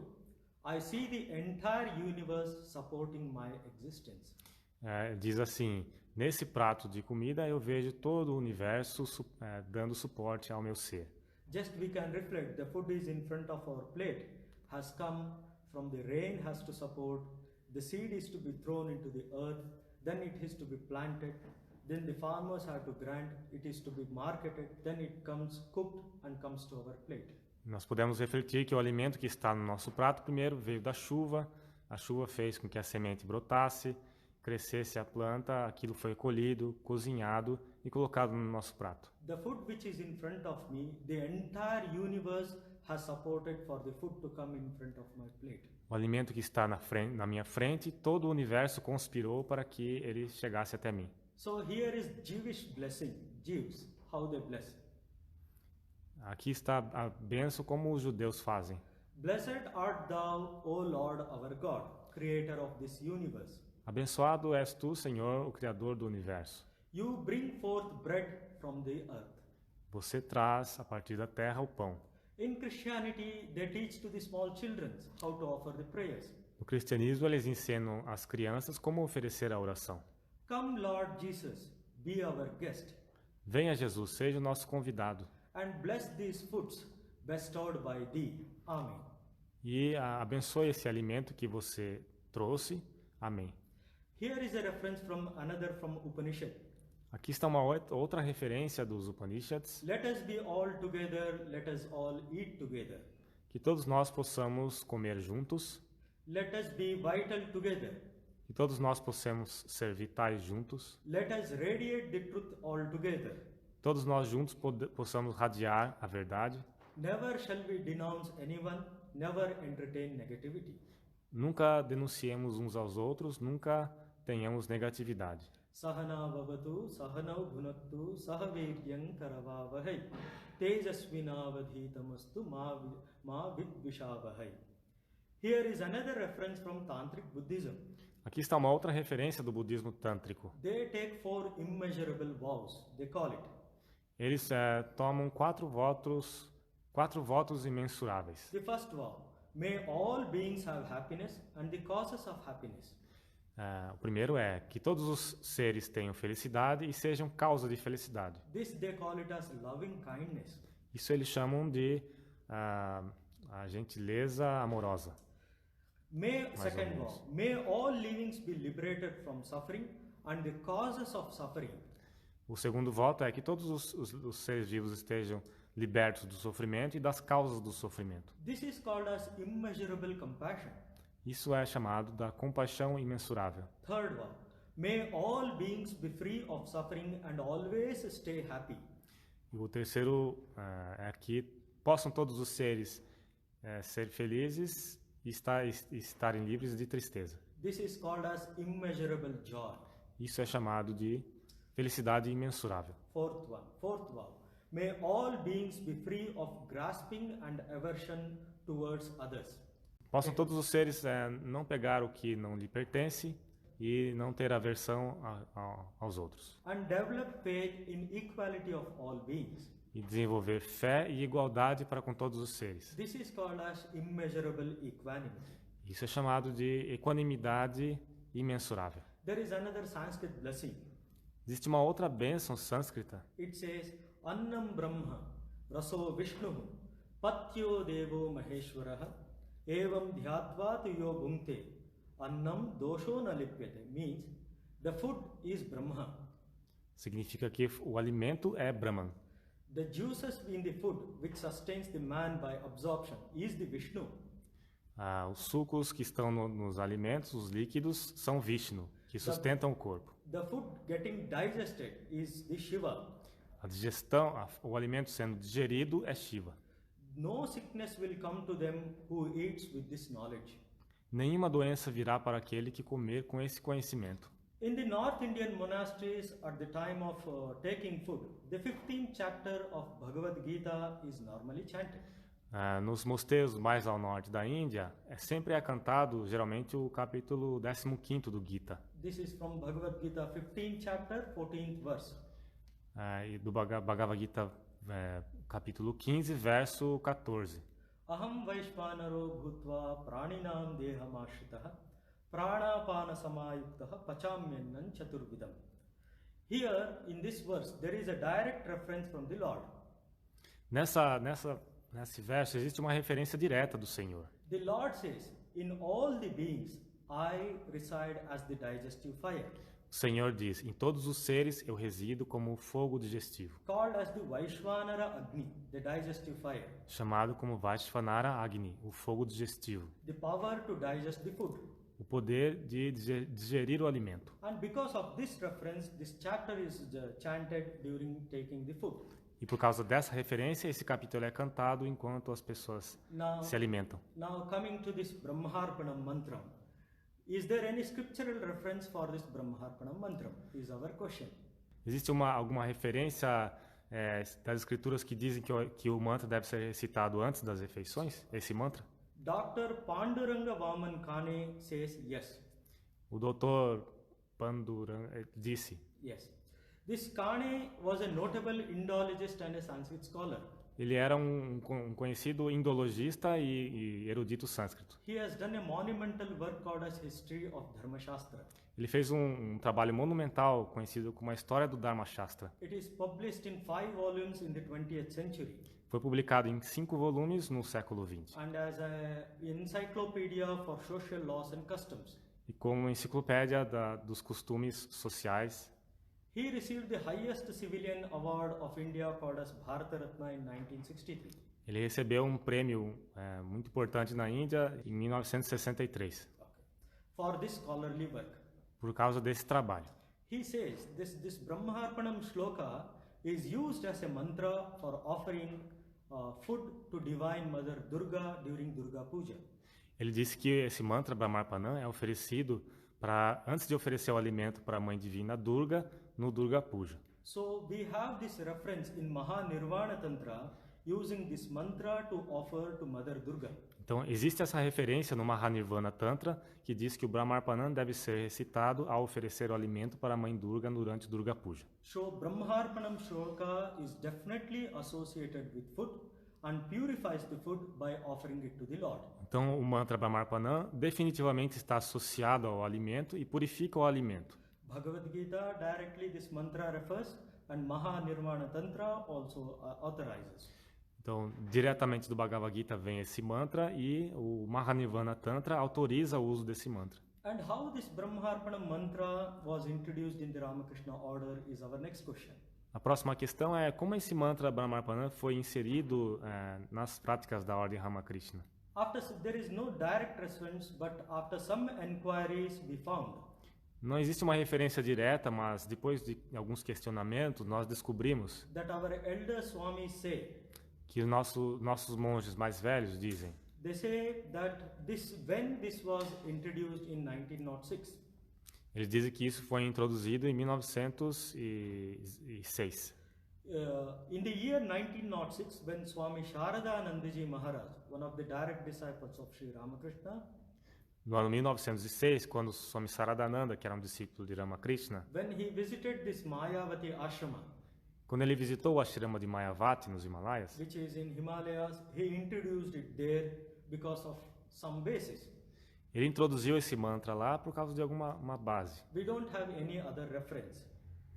I see the entire universe supporting my existence. Diz assim: nesse prato de comida eu vejo todo o universo dando suporte ao meu ser. Just we can reflect, the food is in front of our plate, has come from the rain, has to support, the seed is to be thrown into the earth, then it is to be planted, then the farmers have to grant, it is to be marketed, then it comes cooked and comes to our plate. Nós podemos refletir que o alimento que está no nosso prato primeiro veio da chuva, a chuva fez com que a semente brotasse, crescesse a planta, aquilo foi colhido, cozinhado e colocado no nosso prato. The food which is in front of me, the entire universe has supported for the food to come in front of my plate. O alimento que está na minha frente, todo o universo conspirou para que ele chegasse até mim. So here is Jewish blessing, Jews, how they bless. Aqui está a bênção como os judeus fazem. Blessed art thou, O Lord our God, creator of this universe. Abençoado és tu, Senhor, o Criador do universo. You bring forth bread from the earth. Você traz a partir da terra o pão. In Christianity, they teach to the small children how to offer the prayers. No cristianismo, eles ensinam às crianças como oferecer a oração. Come, Lord Jesus, be our guest, Venha, Jesus, seja o nosso convidado. and bless these foods bestowed by thee. Amen. E abençoe esse alimento que você trouxe. Amém. Here is a reference from another from Upanishad. Aqui está uma outra referência dos Upanishads. Let us be all together, let us all eat together. Que todos nós possamos comer juntos. Let us be vital together. que todos nós possamos ser vitais juntos, Let us radiate the truth altogether. todos nós juntos possamos radiar a verdade. Never shall we denounce anyone, never entertain negativity. Nunca denunciemos uns aos outros, nunca tenhamos negatividade. Sahana vavatu sahanau bhunaktu sahaviryam karavavahai tejasvinavadhitamastu ma vidvishavahai. Here is another reference from Tantric Buddhism. Aqui está uma outra referência do budismo tântrico. They take 4 immeasurable vows, they call it. Eles tomam 4 votos imensuráveis. The first vow, may all beings have happiness and the causes of happiness. O primeiro é que todos os seres tenham felicidade e sejam causa de felicidade. This they call it as loving kindness. Isso eles chamam de a gentileza amorosa. Second vow, may all livings be liberated from suffering and the causes of suffering. O segundo voto é que todos os seres vivos estejam libertos do sofrimento e das causas do sofrimento. This is called as immeasurable compassion. Isso é chamado da compaixão imensurável. Third vow, may all beings be free of suffering and always stay happy. E o terceiro é que possam todos os seres ser felizes e estarem livres de tristeza. This is called as immeasurable joy. Isso é chamado de felicidade imensurável. Fourth vow, may all beings be free of grasping and aversion towards others. Possam todos os seres não pegar o que não lhe pertence e não ter aversão aos outros. And develop faith in equality of all beings. E desenvolver fé e igualdade para com todos os seres. This is called as immeasurable equanimity. Isso é chamado de equanimidade imensurável. There is another Sanskrit blessing. Existe uma outra bênção sânscrita. It says, Annam Brahma, Raso Vishnu, Patyo Devo Maheshwaraha, Evam Dhyatvat Yo Bhunte, Annam Dosho Na Lipyate. Means, the food is Brahma. Significa que o alimento é Brahman. The juices in the food which sustains the man by absorption is the Vishnu. Os sucos que estão nos alimentos, os líquidos, são Vishnu, que sustentam o corpo. The food getting digested is the Shiva. A digestão, o alimento sendo digerido é Shiva. No sickness will come to them who eats with this knowledge. Nenhuma doença virá para aquele que comer com esse conhecimento. In the North Indian monasteries, at the time of taking food, the 15th chapter of Bhagavad Gita is normally chanted. Nos mosteiros mais ao norte da Índia, sempre é cantado, geralmente, o capítulo 15º do Gita. This is from Bhagavad Gita 15th chapter, 14th verse. E do Bhagavad Gita, capítulo 15, verso 14. Aham Vaishvanaro Bhutva Praninam Dehamashritah Pranapana Samayuktaha Pachamyannan Chaturvidam. Here, in this verse, there is a direct reference from the Lord. Nesse verso existe uma referência direta do Senhor. The Lord says, in all the beings, I reside as the digestive fire. O Senhor diz, em todos os seres eu resido como o fogo digestivo. Called as the Vaishvanara Agni, the digestive fire. Chamado como Vaishvanara Agni, o fogo digestivo. The power to digest the food. O poder de digerir o alimento. And because of this reference, this chapter is chanted during taking the food. E por causa dessa referência, esse capítulo é cantado enquanto as pessoas se alimentam. Now coming to this Brahmarpanam Mantram. Is there any scriptural reference for this Brahmarpanam Mantram? Is our question. Existe alguma referência das escrituras que dizem que o mantra deve ser recitado antes das refeições? Esse mantra? Dr. Panduranga Vaman Kane says yes. O Dr. Panduranga disse. Yes. This Kane was a notable Indologist and a Sanskrit scholar. Ele era um conhecido indologista e erudito sânscrito. He has done a monumental work called as History of Dharma Shastra. Ele fez um trabalho monumental conhecido como a História do Dharma Shastra. It is published in 5 volumes in the 20th century. Foi publicado em 5 volumes no século XX. And as an encyclopedia for social laws and customs. E como enciclopédia dos costumes sociais. He received the highest civilian award of India called as Bharata Ratna in 1963. Ele recebeu um prêmio muito importante na Índia em 1963. For this scholarly work. por causa desse trabalho. He says this Brahmarpanam shloka is used as a mantra for offering food to Divine Mother Durga during Durga Puja. Ele disse que esse mantra Brahmarpanam é oferecido antes de oferecer o alimento para a Mãe Divina Durga no Durga Puja. So we have this reference in Mahanirvana Tantra using this mantra to offer to Mother Durga. Então, existe essa referência no Mahanirvana Tantra que diz que o Brahmarpanam deve ser recitado ao oferecer o alimento para a Mãe Durga durante Durga Puja. So Brahmarpanam shloka is definitely associated with food and purifies the food by offering it to the Lord. Então, o mantra Brahmarpanam definitivamente está associado ao alimento e purifica o alimento. Bhagavad Gita directly this mantra refers and Mahanirvana Tantra also authorizes. Então, diretamente do Bhagavad Gita vem esse mantra e o Mahanirvana Tantra autoriza o uso desse mantra. And how this Brahmarpanam mantra was introduced in the Ramakrishna order is our next question. A próxima questão é como esse mantra Brahmarpanam foi inserido nas práticas da Ordem Ramakrishna. There is no direct reference, but after some enquiries we found Não existe uma referência direta, mas depois de alguns questionamentos nós descobrimos that our elder Swamis say. Que nossos monges mais velhos dizem. They say that when this was introduced in 1906. Eles dizem que isso foi introduzido em 1906. In the year 1906, when Swami Sharadanandaji Maharaj, one of the direct disciples of Sri Ramakrishna, no ano 1906, quando Swami Saradananda, que era um discípulo de Ramakrishna, when he visited this Mayavati ashrama, quando ele visitou o ashrama de Mayavati nos Himalaias, which is in Himalayas, he introduced it there because of some basis. Ele introduziu esse mantra lá por causa de uma base. We don't have any other reference.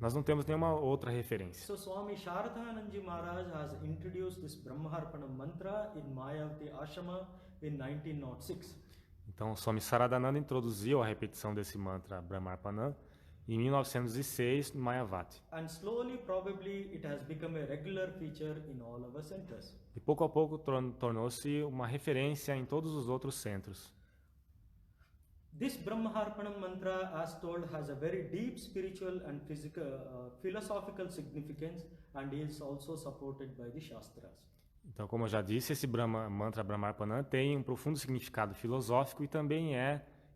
Nós não temos nenhuma outra referência. So Swami Sharadanandaji Maharaj has introduced this Brahmarpanam mantra in Mayavati ashrama in 1906. Então, Swami Saradananda introduziu a repetição desse mantra Brahmarpanam em 1906 no Mayavati. And slowly, probably, it has become a regular feature in all our centers. E pouco a pouco tornou-se uma referência em todos os outros centros. This Brahmarpanam mantra, as told, has a very deep spiritual and philosophical significance and is also supported by the Shastras. Então, como eu já disse, esse mantra Brahmarpanam tem um profundo significado filosófico e também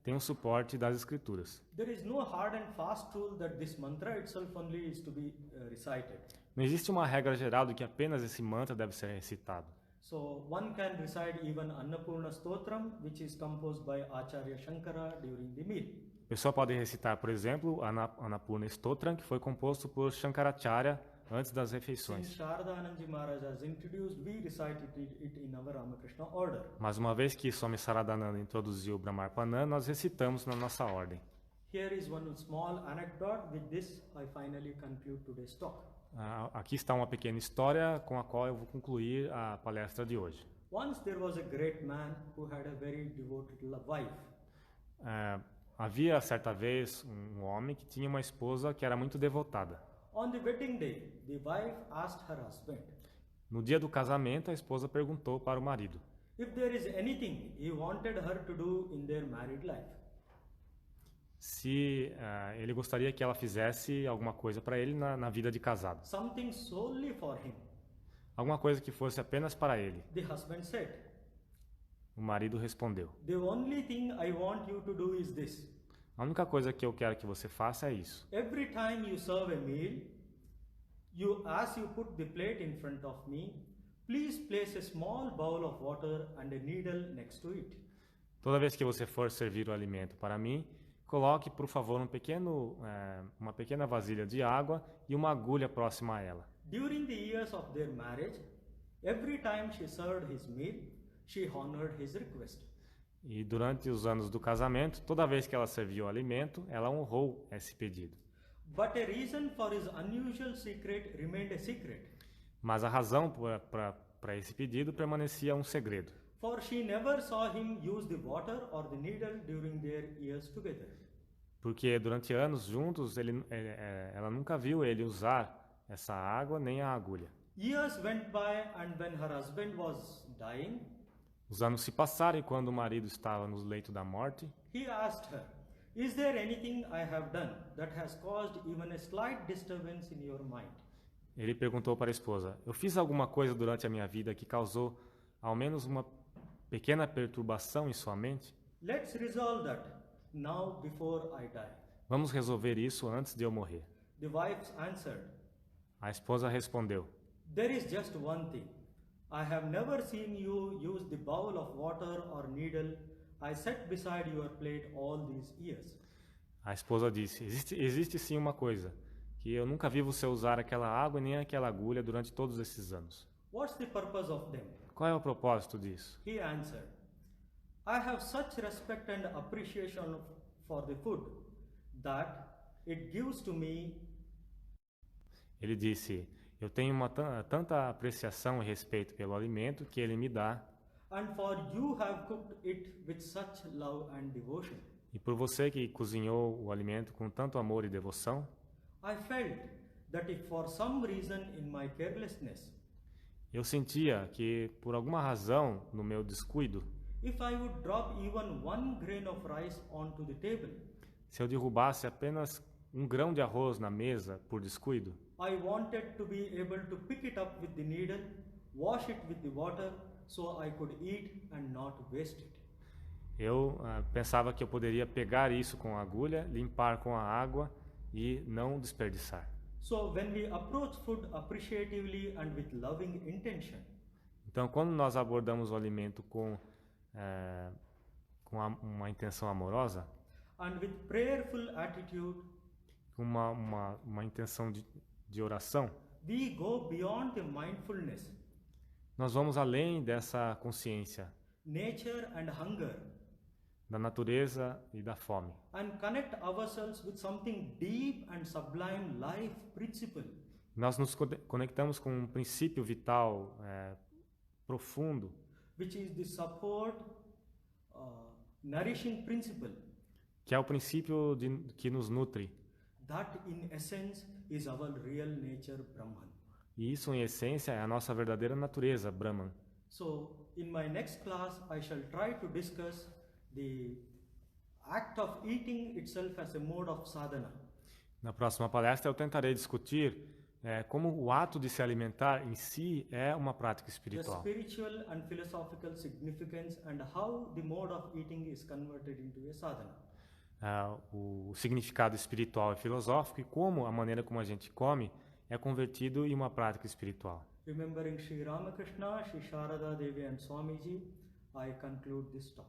tem um suporte das escrituras. There is no hard and fast rule that this mantra itself only is to be recited. Não existe uma regra geral de que apenas esse mantra deve ser recitado. So one can recite even Annapurna Stotram, which is composed by Acharya Shankara during the meal. A pessoa pode recitar, por exemplo, Annapurna Stotram, que foi composto por Shankaracharya antes das refeições. Since Sharadanandaji Maharaj has introduced, we recited it in our Ramakrishna order. Mas uma vez que Swami Saradananda introduziu o Brahmarpanam, nós recitamos na nossa ordem. Here is one small anecdote. With this, I finally conclude today's talk. Aqui está uma pequena história com a qual eu vou concluir a palestra de hoje. Once there was a great man who had a very devoted wife. Havia certa vez um homem que tinha uma esposa que era muito devotada. On the wedding day, the wife asked her husband. No dia do casamento, a esposa perguntou para o marido If there is anything he wanted her to do in their married life. Se ele gostaria que ela fizesse alguma coisa para ele na vida de casado. Something solely for him. Alguma coisa que fosse apenas para ele. The husband said. O marido respondeu. The only thing I want you to do is this. A única coisa que eu quero que você faça é isso. Every time you serve a meal, as you put the plate in front of me, please place a small bowl of water and a needle next to it. Toda vez que você for servir o alimento para mim, coloque, por favor, uma pequena vasilha de água e uma agulha próxima a ela. During the years of their marriage, every time she served his meal, she honored his request. E durante os anos do casamento, toda vez que ela serviu o alimento, ela honrou esse pedido. But a reason for his unusual secret remained a secret. Mas a razão para esse pedido permanecia um segredo. For she never saw him use the water or the needle during their years together. Porque durante anos juntos, ela nunca viu ele usar essa água nem a agulha. Years went by and when her husband was dying, os anos se passaram e quando o marido estava no leito da morte, he asked her, Is there anything I have done that has caused even a slight disturbance in your mind? Ele perguntou para a esposa: Eu fiz alguma coisa durante a minha vida que causou ao menos uma pequena perturbação em sua mente? Let's resolve that now before I die. Vamos resolver isso antes de eu morrer. The wife answered, A esposa respondeu: There is just one thing. I have never seen you use the bowl of water or needle I set beside your plate all these years. A esposa disse: existe sim uma coisa, que eu nunca vi você usar aquela água nem aquela agulha durante todos esses anos. What's the purpose of them? Qual é o propósito disso? He answered, I have such respect and appreciation for the food that it gives to me. Ele disse: Eu tenho tanta apreciação e respeito pelo alimento que ele me dá, And for you have cooked it with such love and devotion. e por você que cozinhou o alimento com tanto amor e devoção, I felt that if for some reason in my carelessness, eu sentia que, por alguma razão, no meu descuido, if I would drop even one grain of rice onto the table, se eu derrubasse apenas um grão de arroz na mesa por descuido, I wanted to be able to pick it up with the needle, wash it with the water, so I could eat and not waste it. eu pensava que eu poderia pegar isso com a agulha, limpar com a água e não desperdiçar. So when we approach food appreciatively and with loving intention, Então, quando nós abordamos o alimento com uma intenção amorosa, and with prayerful attitude, com uma intenção de oração, we go beyond the mindfulness, nós vamos além dessa consciência nature and hunger, da natureza e da fome. and connect ourselves with something deep and sublime life principle, Nós nos conectamos com um princípio vital profundo, which is the support, nourishing principle, que é o princípio que nos nutre. that in essence is our real nature Brahman. E isso, em essência, é a nossa verdadeira natureza, Brahman. So, in my next class, I shall try to discuss the act of eating itself as a mode of sadhana. Na próxima palestra, eu tentarei discutir como o ato de se alimentar em si é uma prática The espiritual. spiritual and philosophical significance and how the mode of eating is converted into a sadhana. O significado espiritual e filosófico e como a maneira como a gente come é convertido em uma prática espiritual. Remembering Sri Ramakrishna, Sri Sharada Devi and Swamiji, I conclude this talk.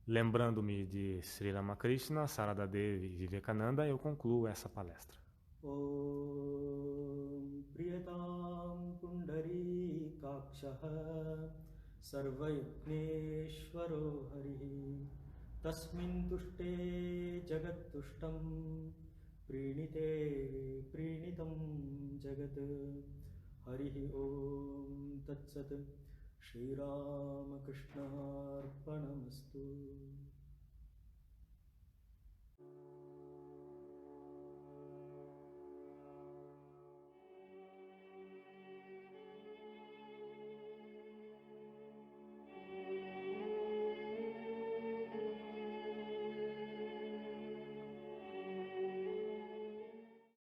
Lembrando-me de Sri Ramakrishna, Sarada Devi e Vivekananda, eu concluo essa palestra. Om Priyatam Pundari Kakshaha Sarvayajneshwaro Harihi Tasmin Tushte Jagat Tushtam Prinite Prinitam Jagat Harihi Om Tatsat Shri Ramakrishna Arpanamastu.